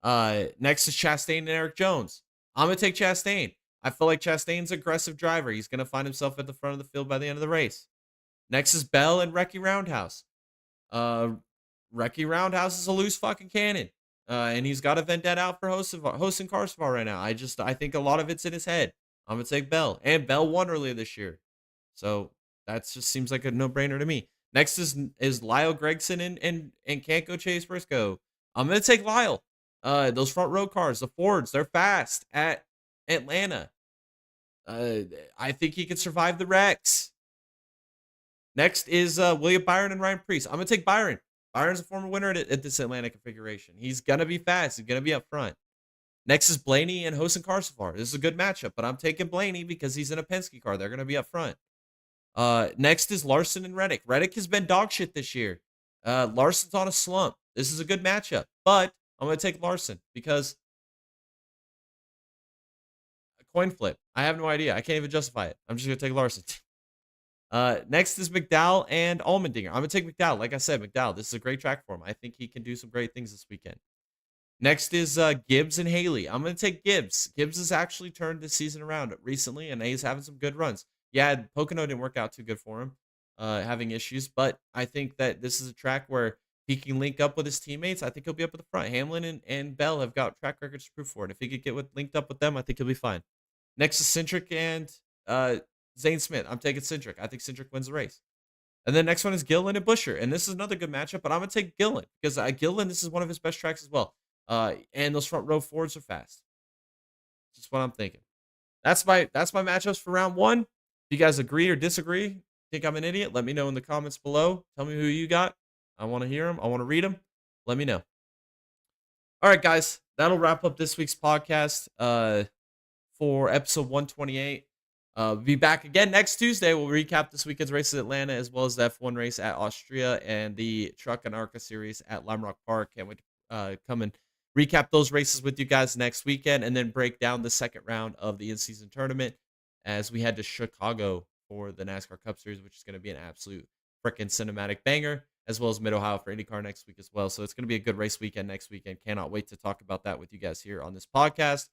Next is Chastain and Eric Jones. I'm going to take Chastain. I feel like Chastain's an aggressive driver. He's going to find himself at the front of the field by the end of the race. Next is Bell and Recce Roundhouse. Recce Roundhouse is a loose fucking cannon. And he's got a vendetta out for hosting Carsval right now. I think a lot of it's in his head. I'm going to take Bell. And Bell won earlier this year. So that just seems like a no-brainer to me. Next is Lyle Gregson and Can't Go Chase Briscoe. I'm going to take Lyle. Those front row cars, the Fords, they're fast at Atlanta. I think he could survive the wrecks. Next is William Byron and Ryan Preece. I'm going to take Byron. Byron's a former winner at this Atlanta configuration. He's going to be fast. He's going to be up front. Next is Blaney and Hosen Carsval. This is a good matchup, but I'm taking Blaney because he's in a Penske car. They're going to be up front. Next is Larson and Reddick. Reddick has been dog shit this year. Larson's on a slump. This is a good matchup, but I'm going to take Larson because a coin flip. I have no idea. I can't even justify it. I'm just going to take Larson. Next is McDowell and Allmendinger. I'm going to take McDowell. Like I said, McDowell, this is a great track for him. I think he can do some great things this weekend. Next is Gibbs and Haley. I'm going to take Gibbs. Gibbs has actually turned the season around recently, and he's having some good runs. Yeah, Pocono didn't work out too good for him, having issues, but I think that this is a track where he can link up with his teammates. I think he'll be up at the front. Hamlin and Bell have got track records to prove for it. If he could get linked up with them, I think he'll be fine. Next is Cindric and Zane Smith. I'm taking Cindric. I think Cindric wins the race. And then next one is Gillen and Buscher. And this is another good matchup, but I'm going to take Gillen because Gillen, this is one of his best tracks as well. And those front row Fords are fast. Just what I'm thinking. That's my matchups for round one. If you guys agree or disagree, think I'm an idiot, let me know in the comments below. Tell me who you got. I want to hear them. I want to read them. Let me know. All right, guys, that'll wrap up this week's podcast for episode 128. We'll be back again next Tuesday. We'll recap this weekend's races at Atlanta, as well as the F1 race at Austria and the Truck and ARCA series at Lime Rock Park. Can't wait to come and recap those races with you guys next weekend, and then break down the second round of the in-season tournament as we head to Chicago for the NASCAR Cup Series, which is going to be an absolute freaking cinematic banger, as well as Mid-Ohio for IndyCar next week as well. So it's going to be a good race weekend next weekend. Cannot wait to talk about that with you guys here on this podcast.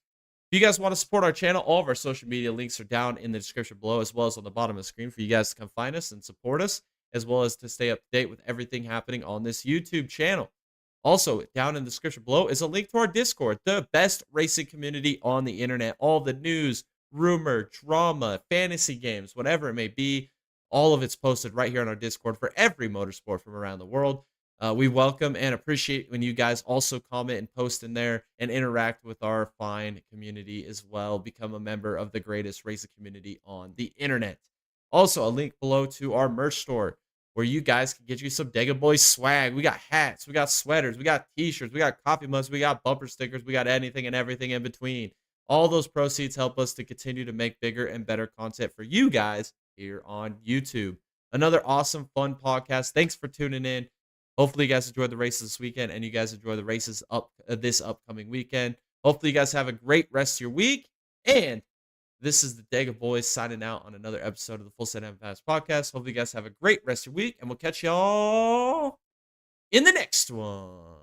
If you guys want to support our channel, all of our social media links are down in the description below, as well as on the bottom of the screen for you guys to come find us and support us, as well as to stay up to date with everything happening on this YouTube channel. Also, down in the description below is a link to our Discord, the best racing community on the internet. All the news, rumor, drama, fantasy games, whatever it may be, all of it's posted right here on our Discord for every motorsport from around the world. We welcome and appreciate when you guys also comment and post in there and interact with our fine community as well. Become a member of the greatest racing community on the internet. Also, a link below to our merch store where you guys can get you some Dega Boys swag. We got hats, we got sweaters, we got t-shirts, we got coffee mugs, we got bumper stickers, we got anything and everything in between. All those proceeds help us to continue to make bigger and better content for you guys here on YouTube. Another awesome, fun podcast. Thanks for tuning in. Hopefully you guys enjoyed the races this weekend, and you guys enjoy the races this upcoming weekend. Hopefully you guys have a great rest of your week. And this is the Dega Boys signing out on another episode of the Full Set and Pass podcast. Hopefully you guys have a great rest of your week, and we'll catch y'all in the next one.